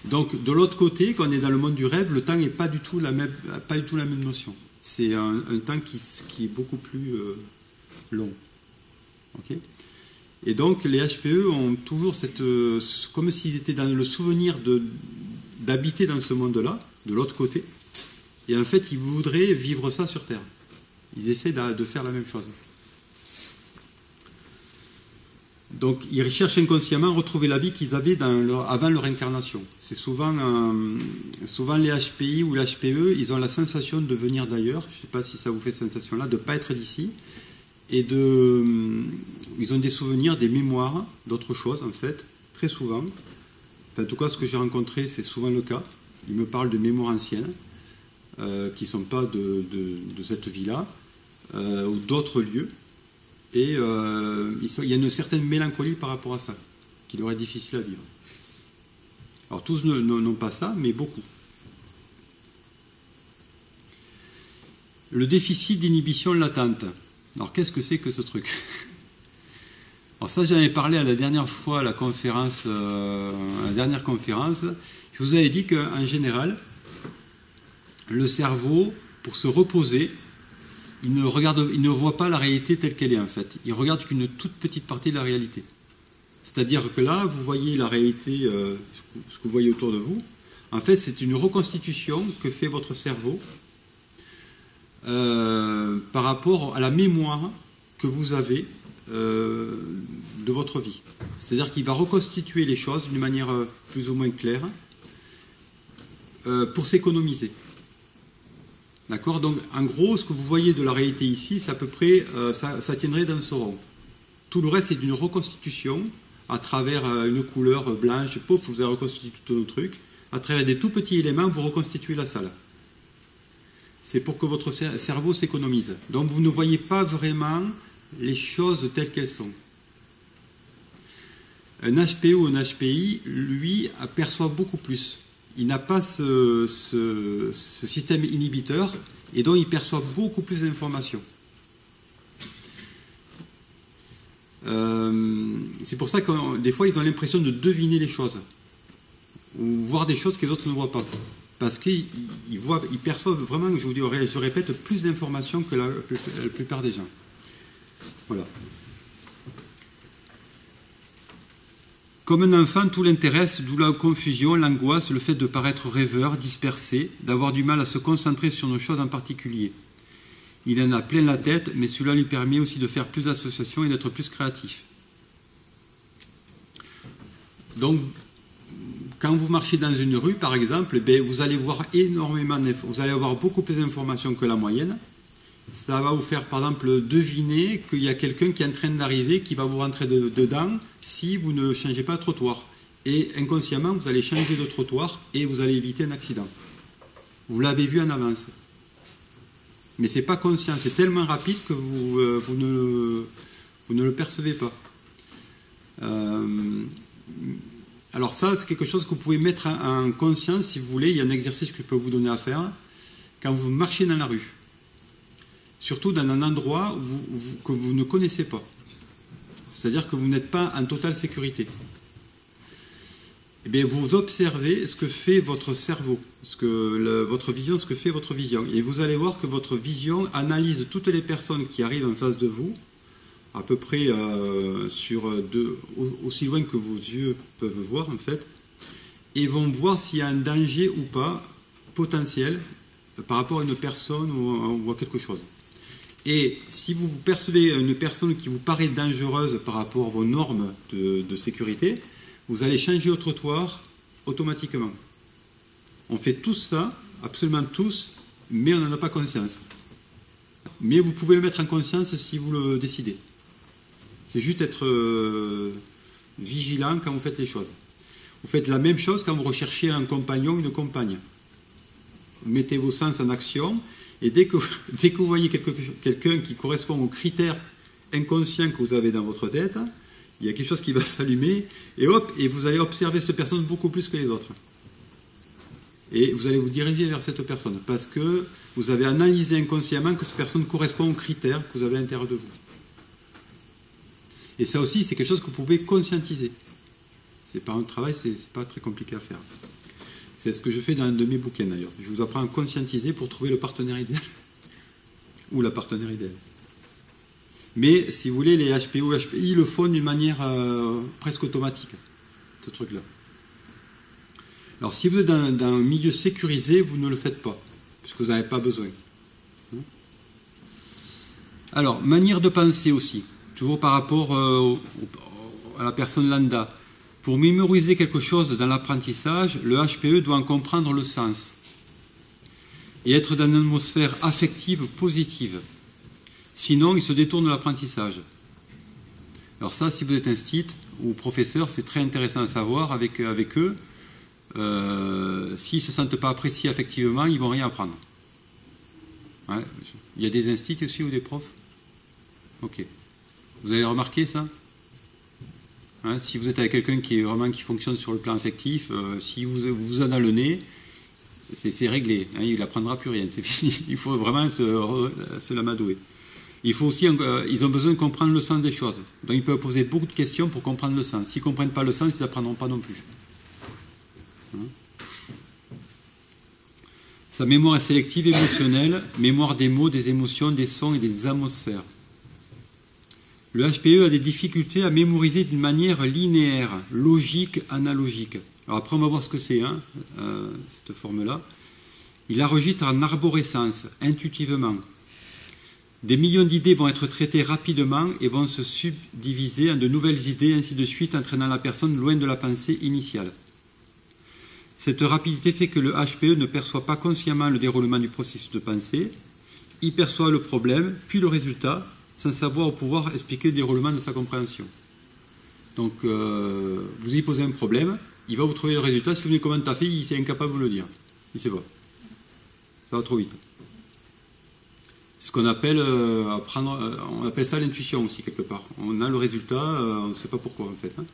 Donc, de l'autre côté, quand on est dans le monde du rêve, le temps n'est pas du tout la même notion. C'est un temps qui est beaucoup plus long. Ok? Et donc, les HPE ont toujours comme s'ils étaient dans le souvenir d'habiter dans ce monde-là, de l'autre côté. Et en fait, ils voudraient vivre ça sur Terre. Ils essaient de faire la même chose. Donc, ils cherchent inconsciemment à retrouver la vie qu'ils avaient avant leur incarnation. C'est souvent les HPI ou l'HPE, ils ont la sensation de venir d'ailleurs. Je ne sais pas si ça vous fait cette sensation-là, de ne pas être d'ici. Et ils ont des souvenirs, des mémoires, d'autres choses en fait, très souvent. Enfin, en tout cas, ce que j'ai rencontré, c'est souvent le cas. Ils me parlent de mémoires anciennes, qui ne sont pas de cette vie-là, ou d'autres lieux. Et il y a une certaine mélancolie par rapport à ça, qui leur est difficile à vivre. Alors tous n'ont pas ça, mais beaucoup. Le déficit d'inhibition latente. Alors qu'est-ce que c'est que ce truc? Alors ça, j'en avais parlé à la dernière fois, à la dernière conférence. Je vous avais dit qu'en général, le cerveau, pour se reposer, il ne voit pas la réalité telle qu'elle est en fait. Il regarde qu'une toute petite partie de la réalité. C'est-à-dire que là, vous voyez la réalité, ce que vous voyez autour de vous. En fait, c'est une reconstitution que fait votre cerveau par rapport à la mémoire que vous avez de votre vie. C'est-à-dire qu'il va reconstituer les choses d'une manière plus ou moins claire pour s'économiser. D'accord? Donc, en gros, ce que vous voyez de la réalité ici, c'est à peu près, ça tiendrait dans ce rond. Tout le reste, c'est d'une reconstitution à travers une couleur blanche. Pouf, vous avez reconstitué tout un truc. À travers des tout petits éléments, vous reconstituez la salle. C'est pour que votre cerveau s'économise. Donc, vous ne voyez pas vraiment les choses telles qu'elles sont. Un HPE ou un HPI, lui, aperçoit beaucoup plus. Il n'a pas ce système inhibiteur et donc il perçoit beaucoup plus d'informations. C'est pour ça que des fois ils ont l'impression de deviner les choses ou voir des choses que les autres ne voient pas. Parce qu'ils perçoivent vraiment, je répète, plus d'informations que la plupart des gens. Voilà. Comme un enfant, tout l'intéresse, d'où la confusion, l'angoisse, le fait de paraître rêveur, dispersé, d'avoir du mal à se concentrer sur une chose en particulier. Il en a plein la tête, mais cela lui permet aussi de faire plus d'associations et d'être plus créatif. Donc, quand vous marchez dans une rue, par exemple, vous allez voir vous allez avoir beaucoup plus d'informations que la moyenne. Ça va vous faire, par exemple, deviner qu'il y a quelqu'un qui est en train d'arriver, qui va vous rentrer dedans si vous ne changez pas de trottoir. Et inconsciemment, vous allez changer de trottoir et vous allez éviter un accident. Vous l'avez vu en avance. Mais ce n'est pas conscient, c'est tellement rapide que vous ne le percevez pas. Alors ça, c'est quelque chose que vous pouvez mettre en conscience si vous voulez. Il y a un exercice que je peux vous donner à faire. Quand vous marchez dans la rue, surtout dans un endroit que vous ne connaissez pas, c'est-à-dire que vous n'êtes pas en totale sécurité, eh bien, vous observez ce que fait votre cerveau, votre vision, ce que fait votre vision. Et vous allez voir que votre vision analyse toutes les personnes qui arrivent en face de vous, à peu près aussi loin que vos yeux peuvent voir, en fait, et vont voir s'il y a un danger ou pas potentiel par rapport à une personne ou à quelque chose. Et si vous percevez une personne qui vous paraît dangereuse par rapport à vos normes de sécurité, vous allez changer au trottoir automatiquement. On fait tous ça, absolument tous, mais on n'en a pas conscience. Mais vous pouvez le mettre en conscience si vous le décidez. C'est juste être vigilant quand vous faites les choses. Vous faites la même chose quand vous recherchez un compagnon ou une compagne. Vous mettez vos sens en action, et dès que vous voyez quelqu'un qui correspond aux critères inconscients que vous avez dans votre tête, il y a quelque chose qui va s'allumer, et hop, et vous allez observer cette personne beaucoup plus que les autres. Et vous allez vous diriger vers cette personne, parce que vous avez analysé inconsciemment que cette personne correspond aux critères que vous avez à l'intérieur de vous. Et ça aussi, c'est quelque chose que vous pouvez conscientiser. C'est pas un travail, c'est pas très compliqué à faire. C'est ce que je fais dans un de mes bouquins d'ailleurs. Je vous apprends à conscientiser pour trouver le partenaire idéal. Ou la partenaire idéale. Mais si vous voulez, les HPO, HPI le font d'une manière presque automatique, ce truc-là. Alors si vous êtes dans un milieu sécurisé, vous ne le faites pas, puisque vous n'avez pas besoin. Alors, manière de penser aussi, toujours par rapport à la personne lambda. Pour mémoriser quelque chose dans l'apprentissage, le HPE doit en comprendre le sens et être dans une atmosphère affective positive. Sinon, il se détourne de l'apprentissage. Alors ça, si vous êtes instit ou professeur, c'est très intéressant à savoir avec eux. S'ils ne se sentent pas appréciés affectivement, ils ne vont rien apprendre. Ouais. Il y a des instits aussi ou des profs? Ok. Vous avez remarqué ça? Hein, si vous êtes avec quelqu'un qui fonctionne sur le plan affectif, si vous en a le nez, c'est réglé. Hein, il n'apprendra plus rien. C'est fini. Il faut vraiment se l'amadouer. Il faut aussi, ils ont besoin de comprendre le sens des choses. Donc ils peuvent poser beaucoup de questions pour comprendre le sens. S'ils ne comprennent pas le sens, ils n'apprendront pas non plus. Hein? Sa mémoire est sélective, émotionnelle, mémoire des mots, des émotions, des sons et des atmosphères. Le HPE a des difficultés à mémoriser d'une manière linéaire, logique, analogique. Alors après, on va voir ce que c'est, hein, cette forme-là. Il enregistre en arborescence, intuitivement. Des millions d'idées vont être traitées rapidement et vont se subdiviser en de nouvelles idées, ainsi de suite, entraînant la personne loin de la pensée initiale. Cette rapidité fait que le HPE ne perçoit pas consciemment le déroulement du processus de pensée. Il perçoit le problème, puis le résultat, sans savoir pouvoir expliquer le déroulement de sa compréhension. Donc, vous y posez un problème, il va vous trouver le résultat. Si vous venez comment tu as fait, il est incapable de vous le dire. Il ne sait pas. Ça va trop vite. C'est ce qu'on appelle on appelle ça l'intuition aussi, quelque part. On a le résultat, on ne sait pas pourquoi, en fait. Hein.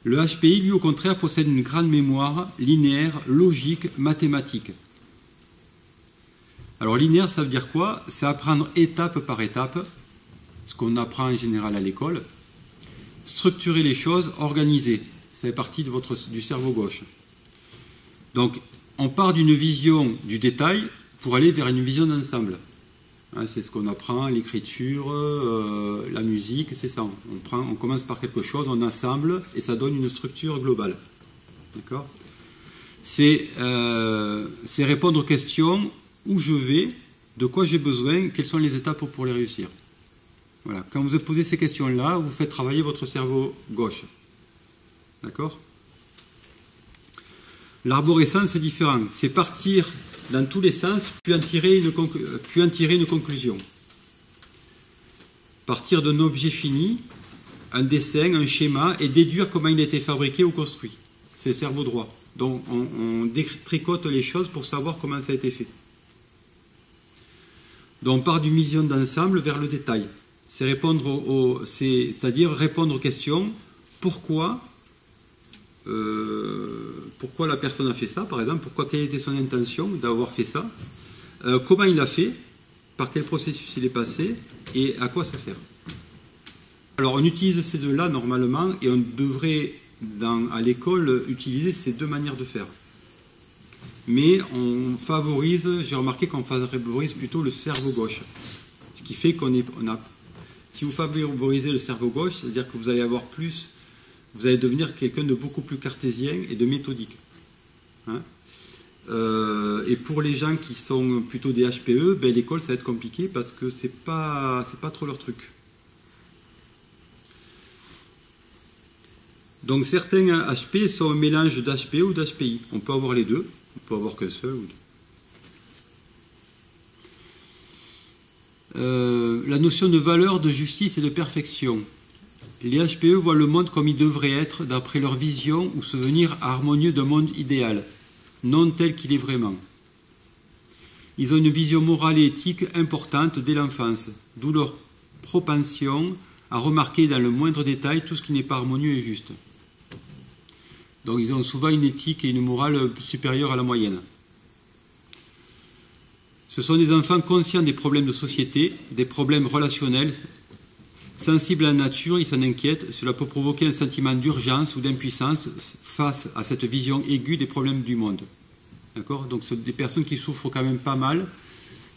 Le HPI, lui, au contraire, possède une grande mémoire linéaire, logique, mathématique. Alors linéaire, ça veut dire quoi? C'est apprendre étape par étape, ce qu'on apprend en général à l'école. Structurer les choses, organiser. C'est partie du cerveau gauche. Donc, on part d'une vision du détail pour aller vers une vision d'ensemble. Hein, c'est ce qu'on apprend, l'écriture, la musique, c'est ça. On commence par quelque chose, on assemble et ça donne une structure globale. D'accord? C'est répondre aux questions. Où je vais, de quoi j'ai besoin, quelles sont les étapes pour les réussir. Voilà. Quand vous posez ces questions-là, vous faites travailler votre cerveau gauche. D'accord? L'arborescence, c'est différent. C'est partir dans tous les sens, puis en tirer une conclusion. Partir d'un objet fini, un dessin, un schéma, et déduire comment il a été fabriqué ou construit. c'est le cerveau droit. Donc on détricote les choses pour savoir comment ça a été fait. Donc on part d'une vision d'ensemble vers le détail. C'est-à-dire répondre aux questions, pourquoi la personne a fait ça, par exemple, quelle était son intention d'avoir fait ça, comment il a fait, par quel processus il est passé, et à quoi ça sert. Alors on utilise ces deux-là normalement, et on devrait, à l'école, utiliser ces deux manières de faire. Mais on favorise, j'ai remarqué qu'on favorise plutôt le cerveau gauche. Ce qui fait si vous favorisez le cerveau gauche, c'est-à-dire que vous allez devenir quelqu'un de beaucoup plus cartésien et de méthodique. Hein, et pour les gens qui sont plutôt des HPE, ben, l'école ça va être compliqué parce que c'est pas trop leur truc. Donc certains HP sont un mélange d'HPE ou d'HPI. On peut avoir les deux, on peut avoir qu'un seul ou deux. La notion de valeur, de justice et de perfection. Les HPE voient le monde comme il devrait être d'après leur vision ou souvenir harmonieux d'un monde idéal, non tel qu'il est vraiment. Ils ont une vision morale et éthique importante dès l'enfance, d'où leur propension à remarquer dans le moindre détail tout ce qui n'est pas harmonieux et juste. Donc ils ont souvent une éthique et une morale supérieure à la moyenne. Ce sont des enfants conscients des problèmes de société, des problèmes relationnels, sensibles à la nature, ils s'en inquiètent. Cela peut provoquer un sentiment d'urgence ou d'impuissance face à cette vision aiguë des problèmes du monde. D'accord ? Donc ce sont des personnes qui souffrent quand même pas mal,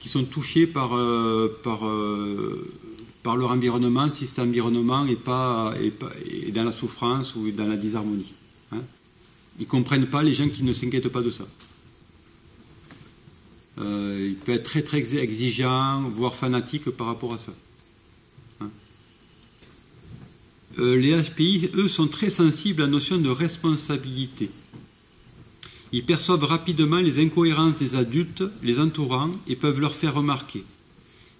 qui sont touchées par leur environnement, si cet environnement est dans la souffrance ou dans la disharmonie. Hein ? Ils ne comprennent pas les gens qui ne s'inquiètent pas de ça. Il peut être très très exigeant, voire fanatique par rapport à ça. Hein. Les HPI, eux, sont très sensibles à la notion de responsabilité. Ils perçoivent rapidement les incohérences des adultes les entourant et peuvent leur faire remarquer.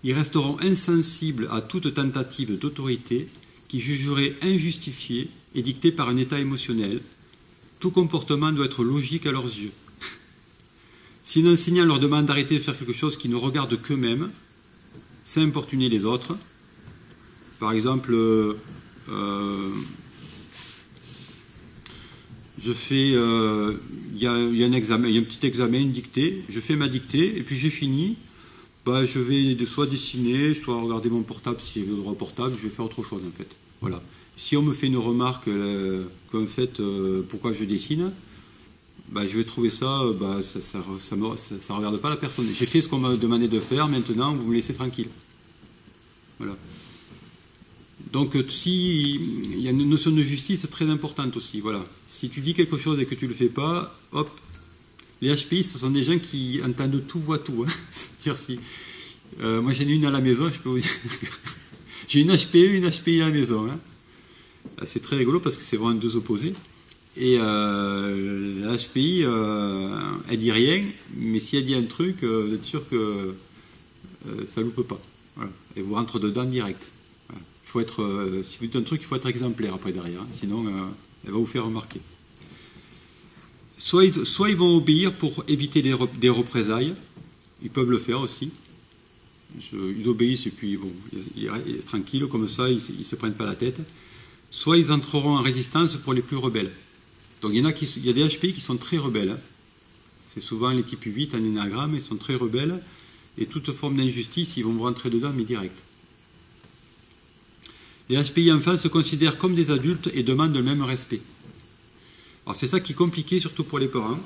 Ils resteront insensibles à toute tentative d'autorité qui jugerait injustifiée et dictée par un état émotionnel. Tout comportement doit être logique à leurs yeux. Si un enseignant leur demande d'arrêter de faire quelque chose qui ne regarde qu'eux-mêmes, sans importuner les autres, par exemple, il y a un examen, il y a un petit examen, une dictée, je fais ma dictée, et puis j'ai fini, je vais soit dessiner, soit regarder mon portable, si j'ai le droit au portable, je vais faire autre chose en fait. Voilà. Si on me fait une remarque, qu'en fait, pourquoi je dessine, je vais trouver ça, ça ne regarde pas la personne. J'ai fait ce qu'on m'a demandé de faire, maintenant vous me laissez tranquille. Voilà. Donc il y a une notion de justice très importante aussi. Voilà. Si tu dis quelque chose et que tu ne le fais pas, hop, les HPI, ce sont des gens qui entendent tout, voient tout. Hein. C'est-à-dire moi j'en ai une à la maison, je peux vous dire. J'ai une HPE et une HPI à la maison. Hein. C'est très rigolo parce que c'est vraiment deux opposés. Et la HPI, elle dit rien, mais si elle dit un truc, vous êtes sûr que ça ne loupe pas. Voilà. Et vous rentre dedans direct. Voilà. Il faut être, si vous dites un truc, il faut être exemplaire après derrière, hein, sinon elle va vous faire remarquer. Soit ils vont obéir pour éviter des représailles, ils peuvent le faire aussi. Ils obéissent et puis bon, ils restent tranquilles, comme ça ils ne se prennent pas la tête. Soit ils entreront en résistance pour les plus rebelles. Donc il y a des HPI qui sont très rebelles. Hein. C'est souvent les types 8 en énagramme, ils sont très rebelles. Et toute forme d'injustice, ils vont vous rentrer dedans, mais direct. Les HPI enfants se considèrent comme des adultes et demandent le même respect. Alors c'est ça qui est compliqué, surtout pour les parents,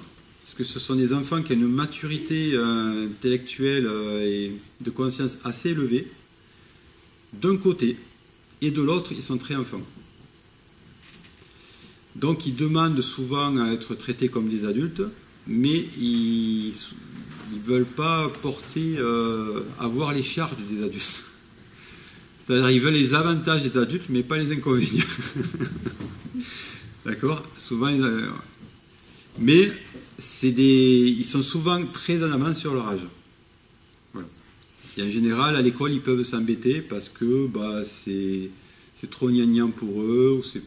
parce que ce sont des enfants qui ont une maturité intellectuelle et de conscience assez élevée, d'un côté, et de l'autre, ils sont très enfants. Donc ils demandent souvent à être traités comme des adultes, mais ils ne veulent pas avoir les charges des adultes. C'est-à-dire ils veulent les avantages des adultes, mais pas les inconvénients. D'accord ? Souvent, mais ils sont souvent très en avance sur leur âge. Voilà. Et en général, à l'école, ils peuvent s'embêter parce que c'est trop gnangnan pour eux, ou ils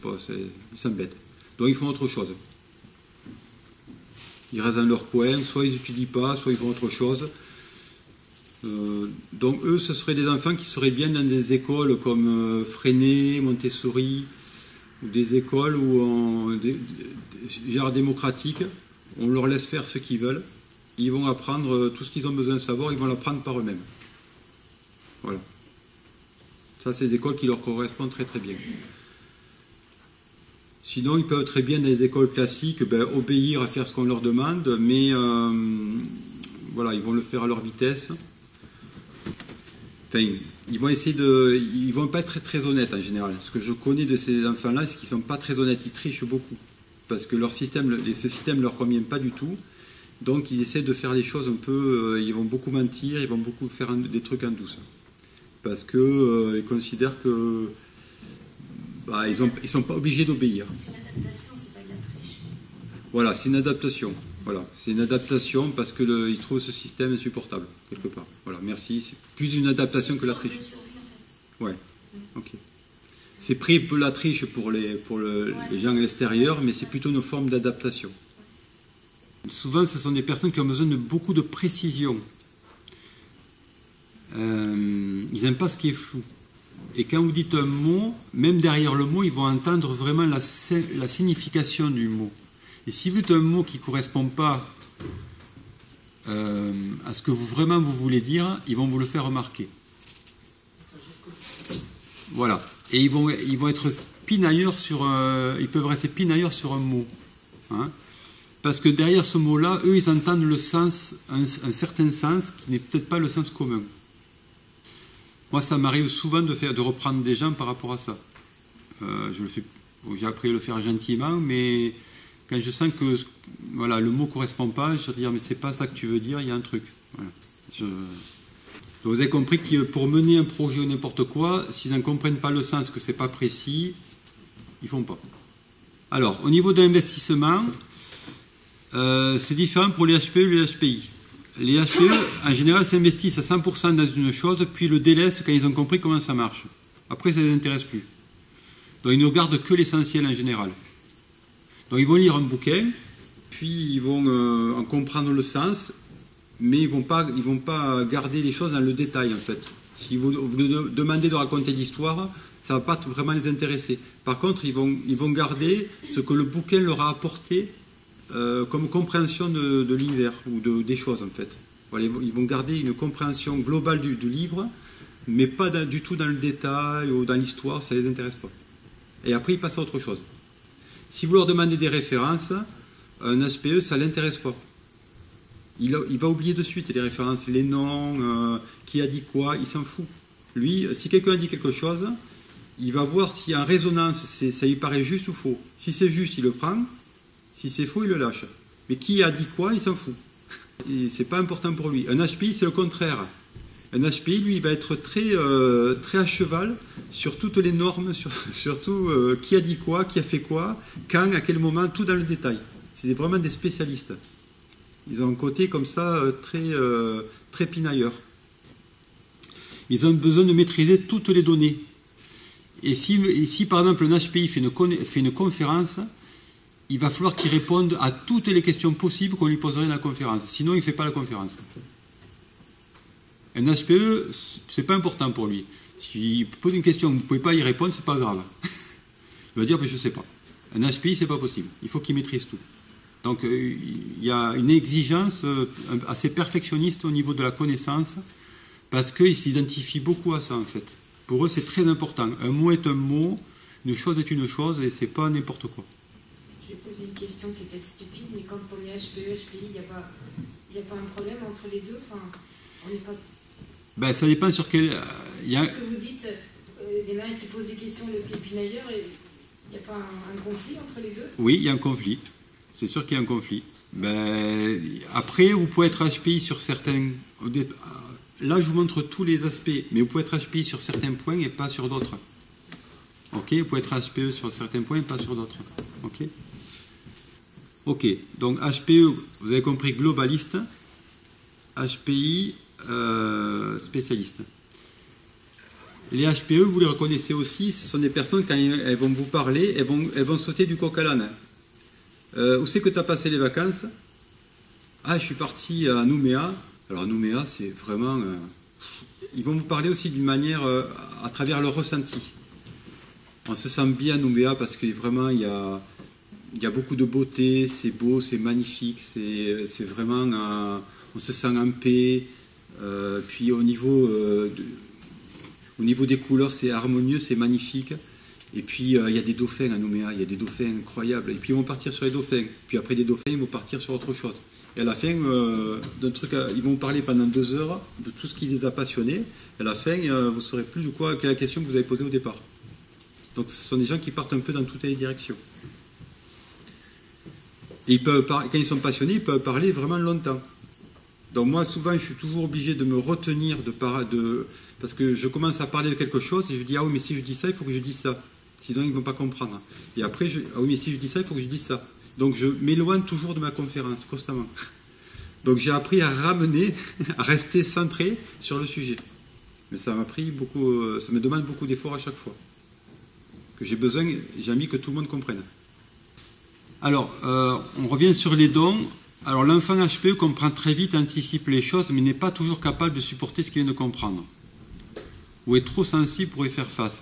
s'embêtent. Donc ils font autre chose. Ils restent dans leur coin, soit ils n'étudient pas, soit ils font autre chose. Donc eux, ce seraient des enfants qui seraient bien dans des écoles comme Freinet, Montessori, ou des écoles genre démocratiques. On leur laisse faire ce qu'ils veulent. Ils vont apprendre tout ce qu'ils ont besoin de savoir, ils vont l'apprendre par eux-mêmes. Voilà. Ça, c'est des écoles qui leur correspondent très très bien. Sinon, ils peuvent très bien dans les écoles classiques obéir à faire ce qu'on leur demande, mais voilà, ils vont le faire à leur vitesse. Enfin, ils vont pas être très, très honnêtes en général. Ce que je connais de ces enfants-là, c'est qu'ils ne sont pas très honnêtes, ils trichent beaucoup. Parce que ce système ne leur convient pas du tout. Donc ils essaient de faire les choses un peu, ils vont beaucoup mentir, ils vont beaucoup faire des trucs en douce. Parce qu'ils considèrent que ils sont pas obligés d'obéir. C'est une adaptation, c'est pas de la triche. Voilà, c'est une adaptation. Voilà, c'est une adaptation parce qu'ils trouvent ce système insupportable, quelque part. Voilà, merci. C'est plus une adaptation que la triche. C'est une forme de survie, en fait. Ouais, ok. C'est pris pour la triche pour les gens à l'extérieur, mais c'est plutôt une forme d'adaptation. Souvent, ce sont des personnes qui ont besoin de beaucoup de précision. Ils n'aiment pas ce qui est flou. Et quand vous dites un mot, même derrière le mot, ils vont entendre vraiment la signification du mot. Et si vous dites un mot qui ne correspond pas à ce que vraiment vous voulez dire, ils vont vous le faire remarquer. Voilà. Et ils vont être pinailleurs ils peuvent rester pinailleurs sur un mot. Hein, parce que derrière ce mot-là, eux, ils entendent le sens, un certain sens qui n'est peut-être pas le sens commun. Moi, ça m'arrive souvent de reprendre des gens par rapport à ça. J'ai appris à le faire gentiment, mais quand je sens que voilà, le mot ne correspond pas, je vais dire, mais c'est pas ça que tu veux dire, il y a un truc. Voilà. Donc vous avez compris que pour mener un projet ou n'importe quoi, s'ils n'en comprennent pas le sens, que c'est pas précis, ils ne font pas. Alors, au niveau de l'investissement, c'est différent pour les HPE et les HPI. Les HPE, en général, s'investissent à 100% dans une chose, puis le délaissent quand ils ont compris comment ça marche. Après, ça ne les intéresse plus. Donc, ils ne gardent que l'essentiel en général. Donc, ils vont lire un bouquin, puis ils vont en comprendre le sens, mais ils vont pas garder les choses dans le détail, en fait. Si vous demandez de raconter l'histoire, ça ne va pas vraiment les intéresser. Par contre, ils vont garder ce que le bouquin leur a apporté comme compréhension de l'univers ou des choses, en fait. Voilà, ils vont garder une compréhension globale du livre, mais pas du tout dans le détail ou dans l'histoire, ça ne les intéresse pas. Et après, ils passent à autre chose. Si vous leur demandez des références, un HPE, ça ne l'intéresse pas. Il va oublier de suite les références, les noms, qui a dit quoi, il s'en fout. Lui, si quelqu'un a dit quelque chose, il va voir si en résonance, ça lui paraît juste ou faux. Si c'est juste, il le prend. Si c'est faux, il le lâche. Mais qui a dit quoi, il s'en fout. C'est pas important pour lui. Un HPI, c'est le contraire. Un HPI, lui, il va être très à cheval sur toutes les normes, surtout qui a dit quoi, qui a fait quoi, quand, à quel moment, tout dans le détail. C'est vraiment des spécialistes. Ils ont un côté comme ça très pinailleur. Ils ont besoin de maîtriser toutes les données. Et si par exemple un HPI fait une conférence, il va falloir qu'il réponde à toutes les questions possibles qu'on lui poserait dans la conférence. Sinon, il ne fait pas la conférence. Un HPE, c'est pas important pour lui. S'il pose une question, vous ne pouvez pas y répondre, c'est pas grave. Il va dire, je ne sais pas. Un HPI, c'est pas possible. Il faut qu'il maîtrise tout. Donc, il y a une exigence assez perfectionniste au niveau de la connaissance, parce qu'ils s'identifient beaucoup à ça, en fait. Pour eux, c'est très important. Un mot est un mot, une chose est une chose, et c'est pas n'importe quoi. Je vais poser une question qui est peut-être stupide, mais quand on est HPE, HPI, il n'y a pas un problème entre les deux. Enfin, on n'est pas... Ben, ça dépend sur quel... Ce que vous dites, il y en a un qui pose des questions, l'autre qui est pinailleur, et il n'y a pas un conflit entre les deux? Oui, il y a un conflit. C'est sûr qu'il y a un conflit. Ben, après, vous pouvez être HPI sur certains... Là, je vous montre tous les aspects, mais vous pouvez être HPI sur certains points et pas sur d'autres. Ok, vous pouvez être HPE sur certains points et pas sur d'autres. Ok. Ok, donc HPE, vous avez compris, globaliste. HPI, spécialiste. Les HPE, vous les reconnaissez aussi, ce sont des personnes, quand elles vont vous parler, elles vont sauter du coq à l'âne. Où c'est que tu as passé les vacances? Ah, je suis parti à Nouméa. Alors Nouméa, c'est vraiment... ils vont vous parler aussi d'une manière à travers leur ressenti. On se sent bien à Nouméa parce que vraiment, il y a beaucoup de beauté, c'est beau, c'est magnifique, c'est vraiment... on se sent en paix. Puis au niveau des couleurs, c'est harmonieux, c'est magnifique. Et puis il y a des dauphins à Nouméa, il y a des dauphins incroyables. Et puis ils vont partir sur les dauphins. Puis après des dauphins, ils vont partir sur autre chose. Et à la fin, d'un truc, ils vont parler pendant 2 heures de tout ce qui les a passionnés. Et à la fin, vous ne saurez plus de quoi, quelle est la question que vous avez posée au départ. Donc ce sont des gens qui partent un peu dans toutes les directions. Et quand ils sont passionnés, ils peuvent parler vraiment longtemps. Donc moi, souvent, je suis toujours obligé de me retenir parce que je commence à parler de quelque chose et je dis, ah oui, mais si je dis ça, il faut que je dise ça. Sinon, ils ne vont pas comprendre. Et après, ah oui, mais si je dis ça, il faut que je dise ça. Donc je m'éloigne toujours de ma conférence, constamment. Donc j'ai appris à ramener, à rester centré sur le sujet. Mais ça m'a pris beaucoup, ça me demande beaucoup d'efforts à chaque fois. Que j'ai envie que tout le monde comprenne. Alors, on revient sur les dons. Alors l'enfant HPE comprend très vite, anticipe les choses, mais n'est pas toujours capable de supporter ce qu'il vient de comprendre. Ou est trop sensible pour y faire face.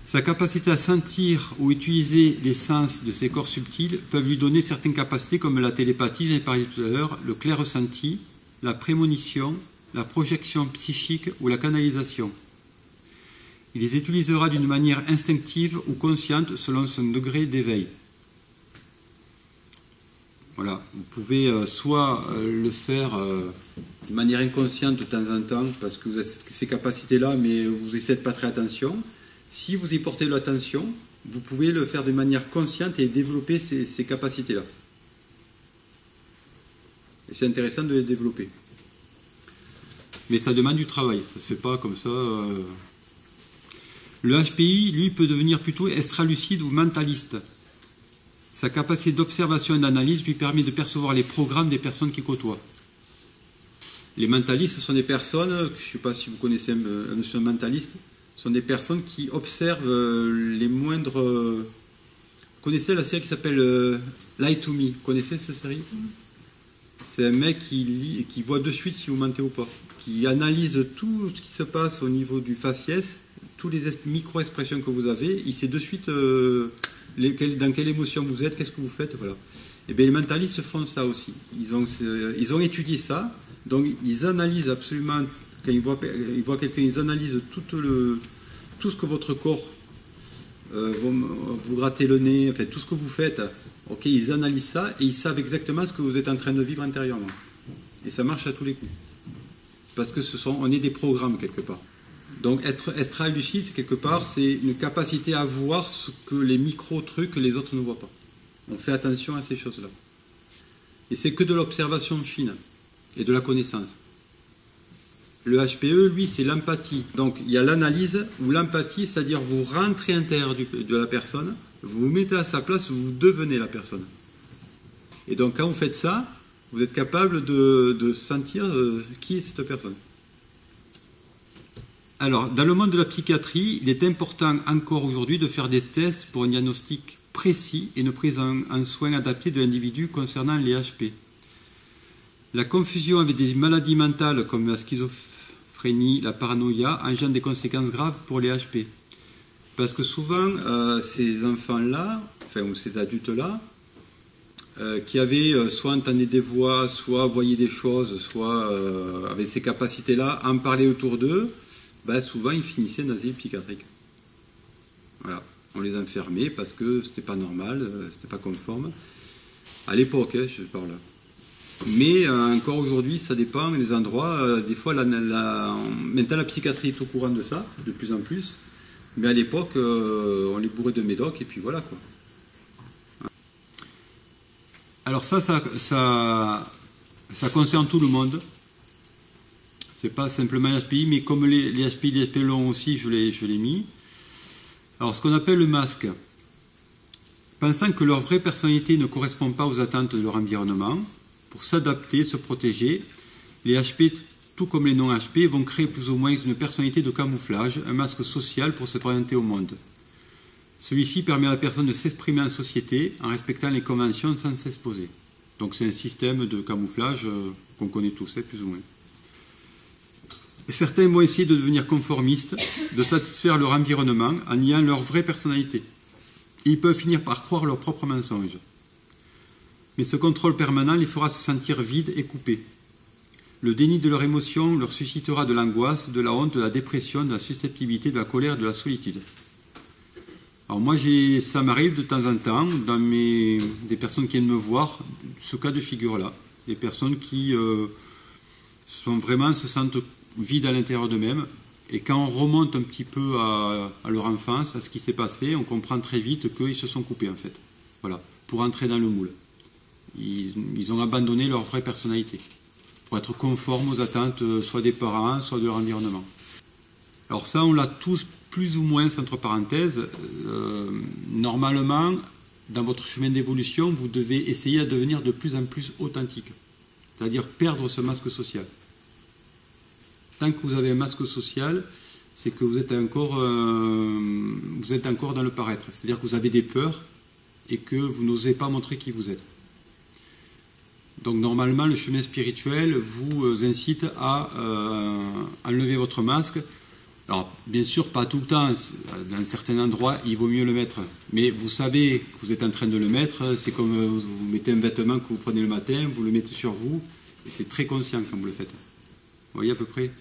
Sa capacité à sentir ou utiliser les sens de ses corps subtils peuvent lui donner certaines capacités comme la télépathie, j'en ai parlé tout à l'heure, le clair ressenti, la prémonition, la projection psychique ou la canalisation. Il les utilisera d'une manière instinctive ou consciente selon son degré d'éveil. Voilà, vous pouvez soit le faire de manière inconsciente de temps en temps, parce que vous avez ces capacités-là, mais vous n'y faites pas très attention. Si vous y portez de l'attention, vous pouvez le faire de manière consciente et développer ces capacités-là. Et c'est intéressant de les développer. Mais ça demande du travail, ça ne se fait pas comme ça. Le HPI, lui, peut devenir plutôt extralucide ou mentaliste. Sa capacité d'observation et d'analyse lui permet de percevoir les programmes des personnes qui côtoient. Les mentalistes, ce sont des personnes, je ne sais pas si vous connaissez un monsieur mentaliste, ce sont des personnes qui observent les moindres... Vous connaissez la série qui s'appelle Lie to Me? Vous connaissez cette série? C'est un mec qui voit de suite si vous mentez ou pas, qui analyse tout ce qui se passe au niveau du faciès, toutes les micro-expressions que vous avez, il sait de suite dans quelle émotion vous êtes, qu'est-ce que vous faites, voilà. Et bien les mentalistes font ça aussi. Ils ont étudié ça, donc ils analysent absolument, quand ils voient quelqu'un, ils analysent tout ce que votre corps, vous grattez le nez, enfin, tout ce que vous faites, ok, ils analysent ça et ils savent exactement ce que vous êtes en train de vivre intérieurement. Et ça marche à tous les coups. Parce que on est des programmes quelque part. Donc être extra-lucide, quelque part, c'est une capacité à voir ce que les micro-trucs que les autres ne voient pas. On fait attention à ces choses-là. Et c'est que de l'observation fine et de la connaissance. Le HPE, lui, c'est l'empathie. Donc il y a l'analyse ou l'empathie, c'est-à-dire vous rentrez à l'intérieur de la personne, vous vous mettez à sa place, vous devenez la personne. Et donc quand vous faites ça, vous êtes capable de sentir qui est cette personne. Alors, dans le monde de la psychiatrie, il est important encore aujourd'hui de faire des tests pour un diagnostic précis et une prise en soin adaptée de l'individu concernant les HP. La confusion avec des maladies mentales comme la schizophrénie, la paranoïa engendre des conséquences graves pour les HP. Parce que souvent, ces enfants-là, ou ces adultes-là, qui avaient soit entendu des voix, soit voyaient des choses, soit avaient ces capacités-là, en parler autour d'eux, souvent ils finissaient en asile psychiatrique. Voilà. On les enfermait parce que c'était pas normal, c'était pas conforme. À l'époque, je parle. Mais encore aujourd'hui, ça dépend des endroits. Des fois, maintenant la psychiatrie est au courant de ça, de plus en plus. Mais à l'époque, on les bourrait de médoc et puis voilà quoi. Alors ça concerne tout le monde. C'est pas simplement les HPI, mais comme les HPI, les HPE l'ont aussi, je l'ai mis. Alors ce qu'on appelle le masque. Pensant que leur vraie personnalité ne correspond pas aux attentes de leur environnement, pour s'adapter, se protéger, les HP, tout comme les non-HP, vont créer plus ou moins une personnalité de camouflage, un masque social pour se présenter au monde. Celui-ci permet à la personne de s'exprimer en société en respectant les conventions sans s'exposer. Donc c'est un système de camouflage qu'on connaît tous, plus ou moins. Et certains vont essayer de devenir conformistes, de satisfaire leur environnement en niant leur vraie personnalité. Ils peuvent finir par croire leurs propres mensonges. Mais ce contrôle permanent les fera se sentir vides et coupés. Le déni de leurs émotions leur suscitera de l'angoisse, de la honte, de la dépression, de la susceptibilité, de la colère, de la solitude. Alors moi, ça m'arrive de temps en temps, dans des personnes qui viennent me voir, ce cas de figure-là. Des personnes qui se sentent vides à l'intérieur d'eux-mêmes. Et quand on remonte un petit peu à leur enfance, à ce qui s'est passé, on comprend très vite qu'ils se sont coupés, en fait. Voilà, pour entrer dans le moule. Ils ont abandonné leur vraie personnalité, pour être conformes aux attentes soit des parents, soit de leur environnement. Alors ça, on l'a tous plus ou moins, entre parenthèses. Normalement, dans votre chemin d'évolution, vous devez essayer de devenir de plus en plus authentique, c'est-à-dire perdre ce masque social. Tant que vous avez un masque social, c'est que vous êtes encore dans le paraître, c'est-à-dire que vous avez des peurs et que vous n'osez pas montrer qui vous êtes. Donc normalement, le chemin spirituel vous incite à enlever votre masque. Alors, bien sûr, pas tout le temps. Dans certains endroits, il vaut mieux le mettre. Mais vous savez que vous êtes en train de le mettre. C'est comme vous mettez un vêtement que vous prenez le matin, vous le mettez sur vous. Et c'est très conscient quand vous le faites. Vous voyez à peu près?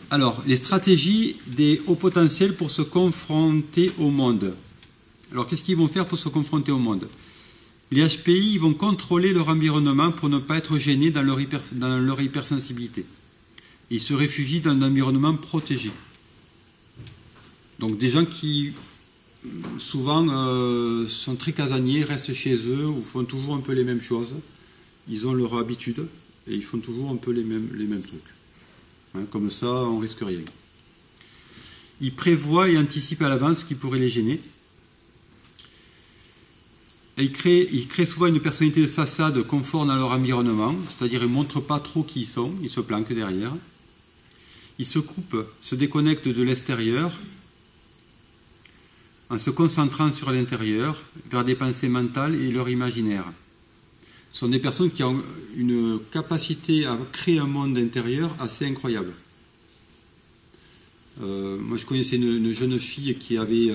Alors, les stratégies des hauts potentiels pour se confronter au monde. Alors, qu'est-ce qu'ils vont faire pour se confronter au monde? Les HPI vont contrôler leur environnement pour ne pas être gênés dans leur hypersensibilité. Ils se réfugient dans un environnement protégé. Donc des gens qui souvent sont très casaniers, restent chez eux ou font toujours un peu les mêmes choses. Ils ont leur habitude et ils font toujours un peu les mêmes trucs. Hein, comme ça, on ne risque rien. Ils prévoient et anticipent à l'avance ce qui pourrait les gêner. Et ils créent souvent une personnalité de façade conforme à leur environnement, c'est-à-dire ils ne montrent pas trop qui ils sont, ils se planquent derrière. Ils se coupent, se déconnectent de l'extérieur en se concentrant sur l'intérieur, vers des pensées mentales et leur imaginaire. Ce sont des personnes qui ont une capacité à créer un monde intérieur assez incroyable. Moi, je connaissais une jeune fille qui avait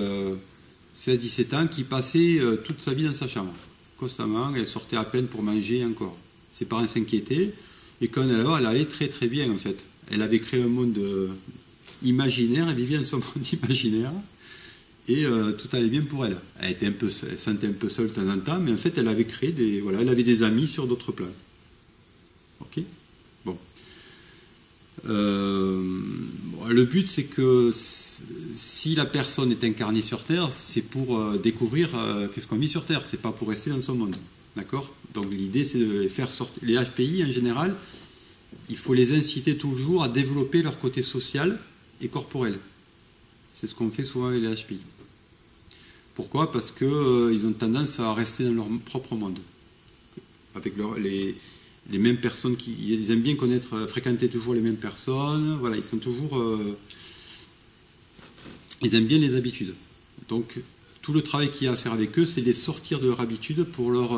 16-17 ans, qui passait toute sa vie dans sa chambre, constamment. Elle sortait à peine pour manger encore. Ses parents s'inquiétaient, et quand elle allait très très bien, en fait. Elle avait créé un monde imaginaire, elle vivait dans son monde imaginaire, et tout allait bien pour elle. Elle se sentait un peu seule de temps en temps, mais en fait, elle avait créé elle avait des amis sur d'autres plans. Ok ? Bon. Le but, c'est que si la personne est incarnée sur Terre, c'est pour découvrir qu'est-ce qu'on vit sur Terre, c'est pas pour rester dans son monde. D'accord ? Donc l'idée, c'est de faire sortir les HPI en général. Il faut les inciter toujours à développer leur côté social et corporel. C'est ce qu'on fait souvent avec les HPI. Pourquoi ? Parce qu'ils ont tendance à rester dans leur propre monde. Avec les mêmes personnes, ils aiment bien fréquenter toujours les mêmes personnes. Voilà, ils sont toujours... ils aiment bien les habitudes. Donc, tout le travail qu'il y a à faire avec eux, c'est de les sortir de leur habitude pour leur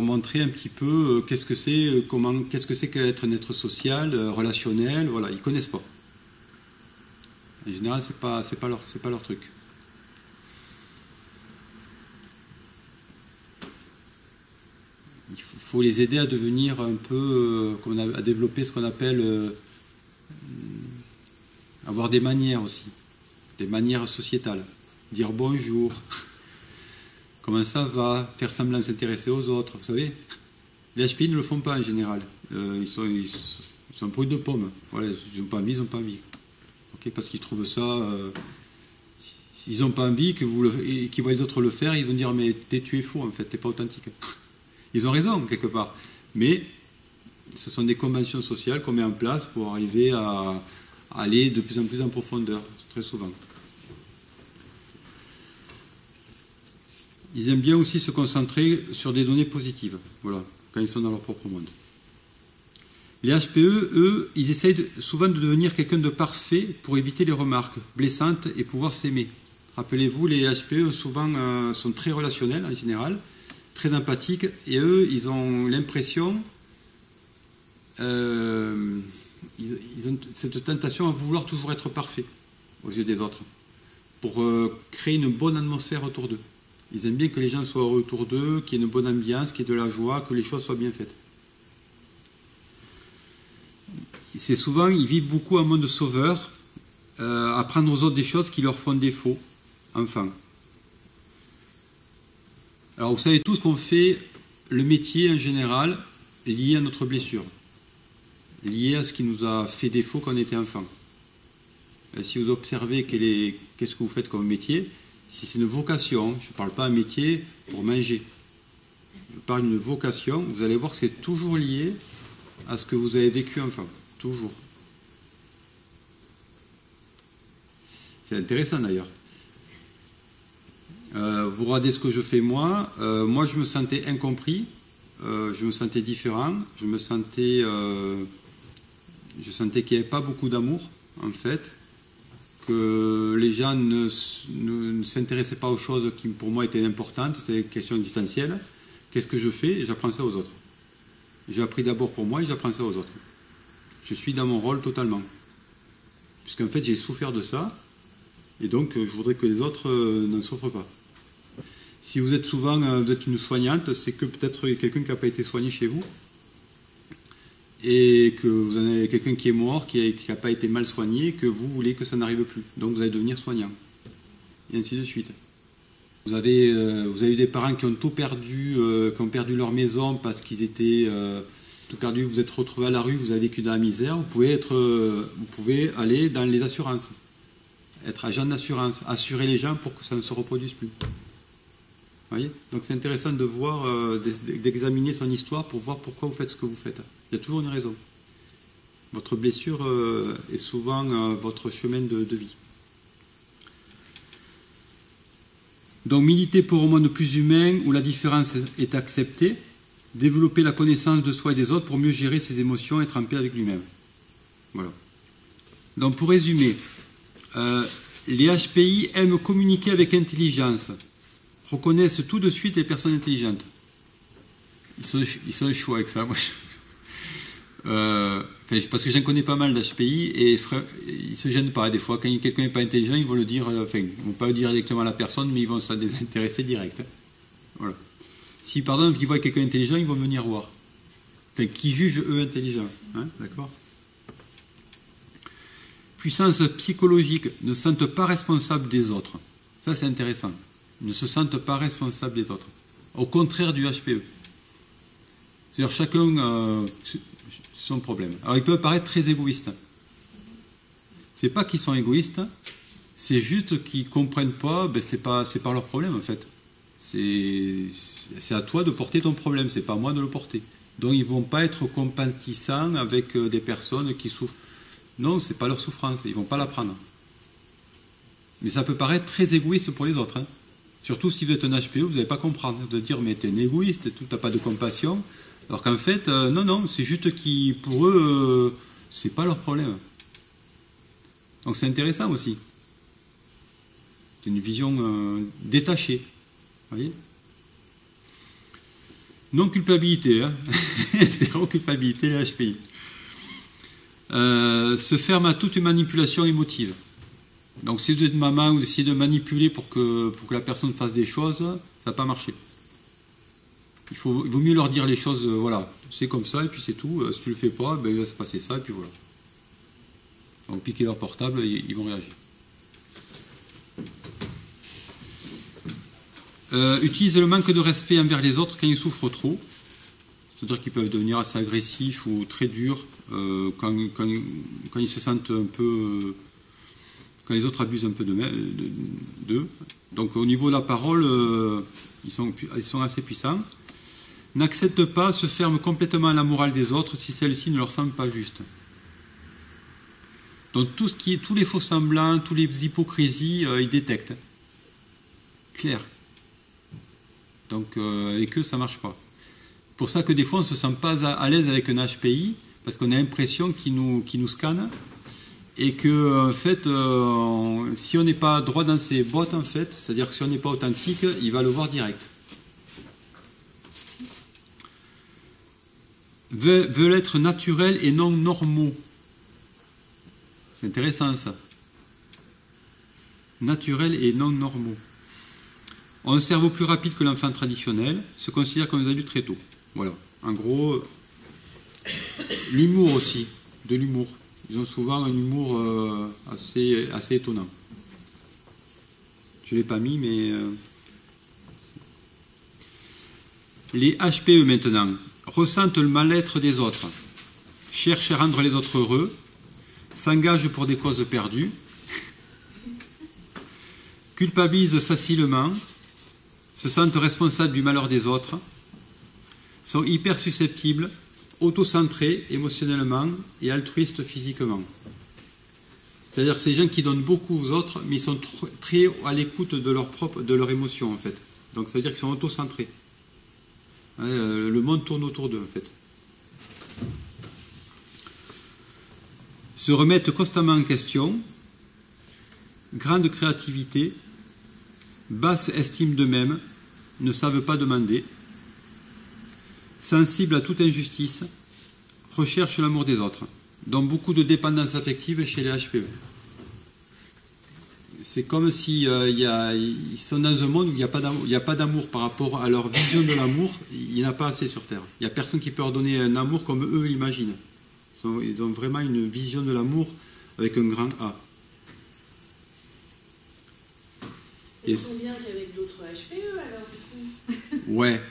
montrer un petit peu qu'est-ce que c'est qu'être un être social, relationnel. Voilà, ils ne connaissent pas. En général, c'est pas leur truc. Il faut les aider à devenir un peu, à développer ce qu'on appelle avoir des manières aussi, des manières sociétales. Dire bonjour, comment ça va, faire semblant de s'intéresser aux autres, vous savez. Les HPI ne le font pas en général. Ils sont bruts de pommes. Voilà, ils n'ont pas envie, Okay, parce qu'ils trouvent ça... S'ils n'ont pas envie, qu'ils voient les autres le faire, ils vont dire mais tu es fou en fait, tu n'es pas authentique. Ils ont raison quelque part. Mais ce sont des conventions sociales qu'on met en place pour arriver à aller de plus en plus en profondeur, très souvent. Ils aiment bien aussi se concentrer sur des données positives, voilà, quand ils sont dans leur propre monde. Les HPE, eux, ils essayent souvent de devenir quelqu'un de parfait pour éviter les remarques blessantes et pouvoir s'aimer. Rappelez-vous, les HPE souvent sont très relationnels en général, très empathiques, et eux, ils ont l'impression, ils ont cette tentation à vouloir toujours être parfaits aux yeux des autres, pour créer une bonne atmosphère autour d'eux. Ils aiment bien que les gens soient heureux autour d'eux, qu'il y ait une bonne ambiance, qu'il y ait de la joie, que les choses soient bien faites. C'est souvent, ils vivent beaucoup en mode sauveur, apprendre aux autres des choses qui leur font défaut, enfin. Alors vous savez tous qu'on fait le métier en général lié à notre blessure, lié à ce qui nous a fait défaut quand on était enfant. Si vous observez qu'est-ce que vous faites comme métier, si c'est une vocation, je ne parle pas un métier pour manger, je parle d'une vocation, vous allez voir que c'est toujours lié à ce que vous avez vécu enfant, toujours. C'est intéressant d'ailleurs. Vous regardez ce que je fais moi, moi je me sentais incompris, je me sentais différent, je sentais qu'il n'y avait pas beaucoup d'amour en fait, que les gens ne s'intéressaient pas aux choses qui pour moi étaient importantes, c'était une question existentielle. Qu'est-ce que je fais? J'apprends ça aux autres. J'ai appris d'abord pour moi et j'apprends ça aux autres. Je suis dans mon rôle totalement. Puisqu'en fait j'ai souffert de ça, et donc je voudrais que les autres n'en souffrent pas. Si vous êtes souvent, vous êtes une soignante, c'est que peut-être quelqu'un qui n'a pas été soigné chez vous, et que vous en avez quelqu'un qui est mort, qui n'a pas été mal soigné, et que vous voulez que ça n'arrive plus. Donc vous allez devenir soignant. Et ainsi de suite. Vous avez eu des parents qui ont tout perdu, qui ont perdu leur maison parce qu'ils étaient tout perdus, vous êtes retrouvés à la rue, vous avez vécu dans la misère, vous pouvez aller dans les assurances, être agent d'assurance, assurer les gens pour que ça ne se reproduise plus. Vous voyez? Donc c'est intéressant de voir, d'examiner son histoire pour voir pourquoi vous faites ce que vous faites. Il y a toujours une raison. Votre blessure est souvent votre chemin de vie. Donc militer pour un monde plus humain où la différence est acceptée, développer la connaissance de soi et des autres pour mieux gérer ses émotions et être en paix avec lui-même. Voilà. Donc pour résumer, les HPI aiment communiquer avec intelligence, reconnaissent tout de suite les personnes intelligentes. Ils sont chauds avec ça, moi. Parce que j'en connais pas mal d'HPI et ils se gênent pas. Des fois, quand quelqu'un n'est pas intelligent, ils vont le dire, ils vont pas le dire directement à la personne, mais ils vont s'en désintéresser direct. Hein. Voilà. Si par exemple ils voient quelqu'un intelligent, ils vont venir voir. Qui jugent eux intelligents. Hein, d'accord? Puissance psychologique, ne se sentent pas responsables des autres. Ça c'est intéressant. Ils ne se sentent pas responsables des autres. Au contraire du HPE. C'est-à-dire chacun son problème. Alors ils peuvent paraître très égoïstes. C'est pas qu'ils sont égoïstes, c'est juste qu'ils comprennent pas, c'est pas leur problème en fait. C'est à toi de porter ton problème, c'est pas à moi de le porter. Donc ils vont pas être compatissants avec des personnes qui souffrent. Non, c'est pas leur souffrance, ils vont pas la prendre. Mais ça peut paraître très égoïste pour les autres. Hein. Surtout si vous êtes un HPE, vous n'allez pas comprendre, de dire mais t'es un égoïste, tu n'as pas de compassion. Alors qu'en fait, non, c'est juste que pour eux, c'est pas leur problème. Donc c'est intéressant aussi. C'est une vision détachée. Vous voyez? Non-culpabilité, hein. Zéro culpabilité, les HPI. Se ferme à toute une manipulation émotive. Donc si vous êtes maman, vous essayez de manipuler pour que la personne fasse des choses, ça ne va pas marcher. Il vaut mieux leur dire les choses, voilà, c'est comme ça et puis c'est tout. Si tu ne le fais pas, il va se passer ça et puis voilà. Donc piquer leur portable, ils vont réagir. Utilise le manque de respect envers les autres quand ils souffrent trop. C'est-à-dire qu'ils peuvent devenir assez agressifs ou très durs quand ils se sentent un peu... quand les autres abusent un peu d'eux. Donc au niveau de la parole, ils sont assez puissants. N'acceptent pas, se ferment complètement à la morale des autres si celle-ci ne leur semble pas juste. Donc tous les faux semblants, tous les hypocrisies, ils détectent. Clair. Donc avec eux, ça ne marche pas. Pour ça que des fois, on ne se sent pas à l'aise avec un HPI, parce qu'on a l'impression qu'il nous scanne, et que en fait, si on n'est pas droit dans ses bottes, en fait, c'est-à-dire que si on n'est pas authentique, il va le voir direct. Veulent être naturels et non normaux. C'est intéressant ça. Naturels et non normaux. Ont un cerveau plus rapide que l'enfant traditionnel, se considère comme des adultes très tôt. Voilà. En gros, l'humour aussi, de l'humour. Ils ont souvent un humour assez étonnant. Je ne l'ai pas mis, mais... Les HPE maintenant ressentent le mal-être des autres, cherchent à rendre les autres heureux, s'engagent pour des causes perdues, culpabilisent facilement, se sentent responsables du malheur des autres, sont hyper susceptibles, autocentrés émotionnellement et altruistes physiquement. C'est-à-dire que c'est des gens qui donnent beaucoup aux autres, mais ils sont très à l'écoute de leur émotion en fait. Donc ça veut dire qu'ils sont autocentrés. Le monde tourne autour d'eux en fait. Se remettent constamment en question, grande créativité, basse estime d'eux-mêmes, ne savent pas demander, sensibles à toute injustice, recherchent l'amour des autres, dont beaucoup de dépendance affective chez les HPE. C'est comme si ils sont dans un monde où il n'y a pas d'amour par rapport à leur vision de l'amour, il n'y en a pas assez sur Terre. Il n'y a personne qui peut leur donner un amour comme eux l'imaginent. Ils ont vraiment une vision de l'amour avec un grand A. Ils sont bien qu'avec d'autres HPE alors du coup. Ouais,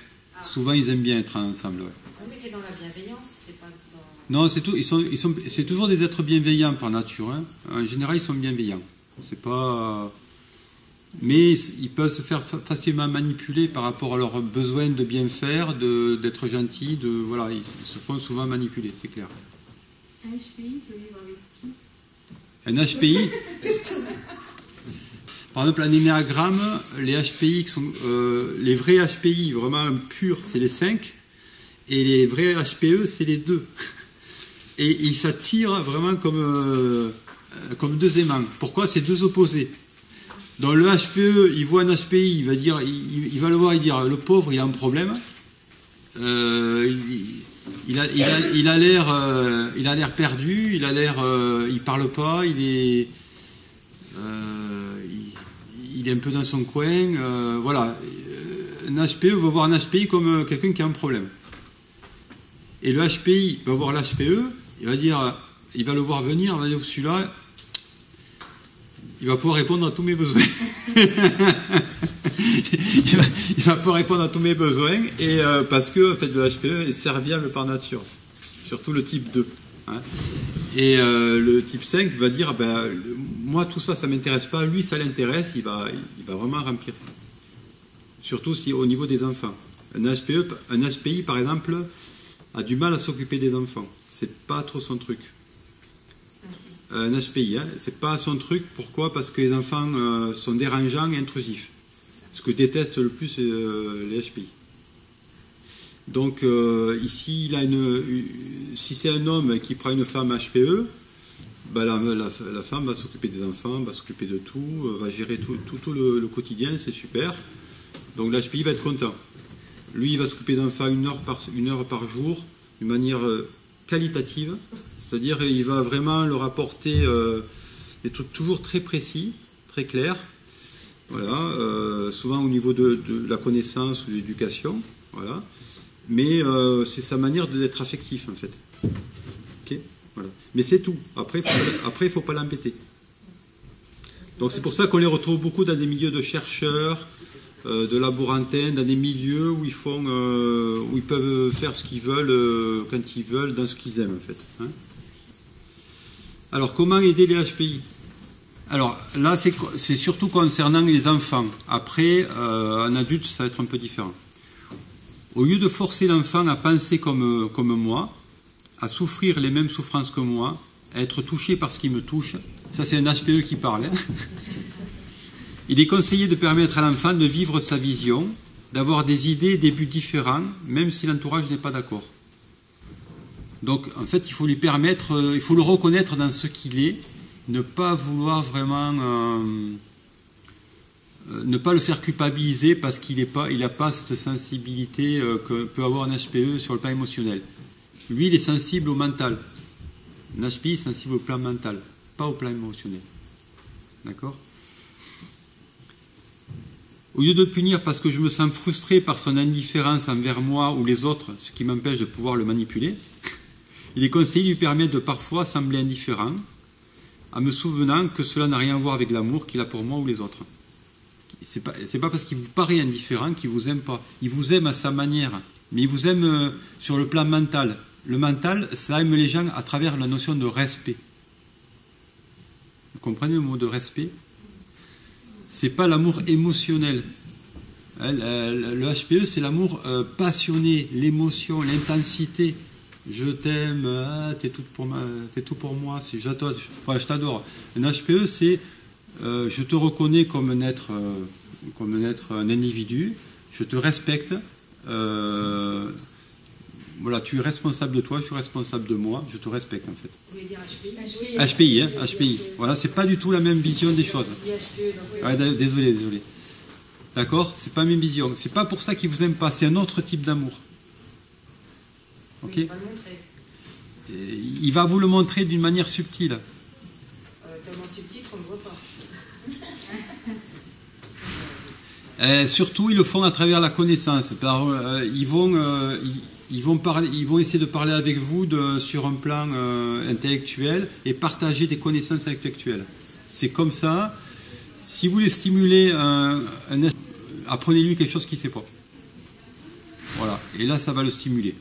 souvent ils aiment bien être ensemble. Ouais. Oui, mais c'est dans la bienveillance, c'est pas dans... Non, c'est tout. C'est toujours des êtres bienveillants par nature. Hein. En général, ils sont bienveillants. C'est pas... Mais ils peuvent se faire facilement manipuler par rapport à leur besoin de bien faire, d'être gentils, voilà, ils se font souvent manipuler, c'est clair. Un HPI peut vivre avec qui? Un HPI Par exemple, un énéagramme, les HPI qui sont les vrais HPI vraiment purs, c'est les 5, et les vrais HPE, c'est les 2. Et ils s'attirent vraiment comme deux aimants. Pourquoi? C'est deux opposés. Donc le HPE, il voit un HPI, il va le voir et dire le pauvre, il a un problème. Il a l'air perdu, il parle pas, il est un peu dans son coin. Voilà. Un HPE va voir un HPI comme quelqu'un qui a un problème. Et le HPI va voir l'HPE, il va le voir venir, il va dire celui-là, il va pouvoir répondre à tous mes besoins. il va pouvoir répondre à tous mes besoins, et parce que en fait, le HPE est serviable par nature, surtout le type 2. Hein. Et le type 5 va dire moi tout ça, ça ne m'intéresse pas, lui ça l'intéresse, il va vraiment remplir ça. Surtout si au niveau des enfants. Un HPI par exemple a du mal à s'occuper des enfants. C'est pas trop son truc. Un HPI, hein, c'est pas son truc. Pourquoi? Parce que les enfants sont dérangeants et intrusifs. Ce que détestent le plus les HPI. Donc ici, si c'est un homme qui prend une femme HPE, la femme va s'occuper des enfants, va s'occuper de tout, va gérer tout le quotidien, c'est super. Donc l'HPI va être content. Lui, il va s'occuper des enfants une heure par jour, d'une manière qualitative, c'est-à-dire il va vraiment leur apporter des trucs toujours très précis, très clairs, voilà, souvent au niveau de la connaissance ou de l'éducation, voilà. Mais c'est sa manière d'être affectif en fait. Okay, voilà. Mais c'est tout. Après, il ne faut pas l'embêter. Donc c'est pour ça qu'on les retrouve beaucoup dans des milieux de chercheurs, de laborantins, dans des milieux où ils peuvent faire ce qu'ils veulent, quand ils veulent, dans ce qu'ils aiment en fait. Hein. Alors comment aider les HPI? Alors là c'est surtout concernant les enfants. Après, un adulte ça va être un peu différent. Au lieu de forcer l'enfant à penser comme moi, à souffrir les mêmes souffrances que moi, à être touché par ce qui me touche, ça c'est un HPE qui parle, hein. Il est conseillé de permettre à l'enfant de vivre sa vision, d'avoir des idées et des buts différents, même si l'entourage n'est pas d'accord. Donc, en fait, il faut lui permettre, il faut le reconnaître dans ce qu'il est, ne pas vouloir vraiment... ne pas le faire culpabiliser parce qu'il n'a pas cette sensibilité que peut avoir un HPE sur le plan émotionnel. Lui, il est sensible au mental. Un HPI est sensible au plan mental, pas au plan émotionnel. D'accord ? Au lieu de punir parce que je me sens frustré par son indifférence envers moi ou les autres, ce qui m'empêche de pouvoir le manipuler, il est conseillé de lui permettre de parfois sembler indifférent, en me souvenant que cela n'a rien à voir avec l'amour qu'il a pour moi ou les autres. C'est pas parce qu'il vous paraît indifférent qu'il vous aime pas. Il vous aime à sa manière, mais il vous aime sur le plan mental. Le mental, ça aime les gens à travers la notion de respect. Vous comprenez le mot de respect ? C'est pas l'amour émotionnel. Le HPE, c'est l'amour passionné, l'émotion, l'intensité. Je t'aime, t'es tout pour moi, je t'adore. Un HPE, c'est je te reconnais comme un être, un individu, je te respecte, voilà, tu es responsable de toi, je suis responsable de moi, je te respecte en fait. Vous voulez dire HPI ? HPI, hein, HPI. Voilà, c'est pas du tout la même vision des choses. Ouais, désolé. D'accord ? C'est pas la même vision. C'est pas pour ça qu'il vous aime pas, c'est un autre type d'amour. Ok ? Mais c'est pas le montrer. Il va vous le montrer d'une manière subtile. Tellement subtil qu'on ne voit pas. Surtout, ils le font à travers la connaissance. Ils vont essayer de parler avec vous sur un plan intellectuel et partager des connaissances intellectuelles. C'est comme ça. Si vous voulez stimuler apprenez-lui quelque chose qu'il ne sait pas. Voilà. Et là, ça va le stimuler.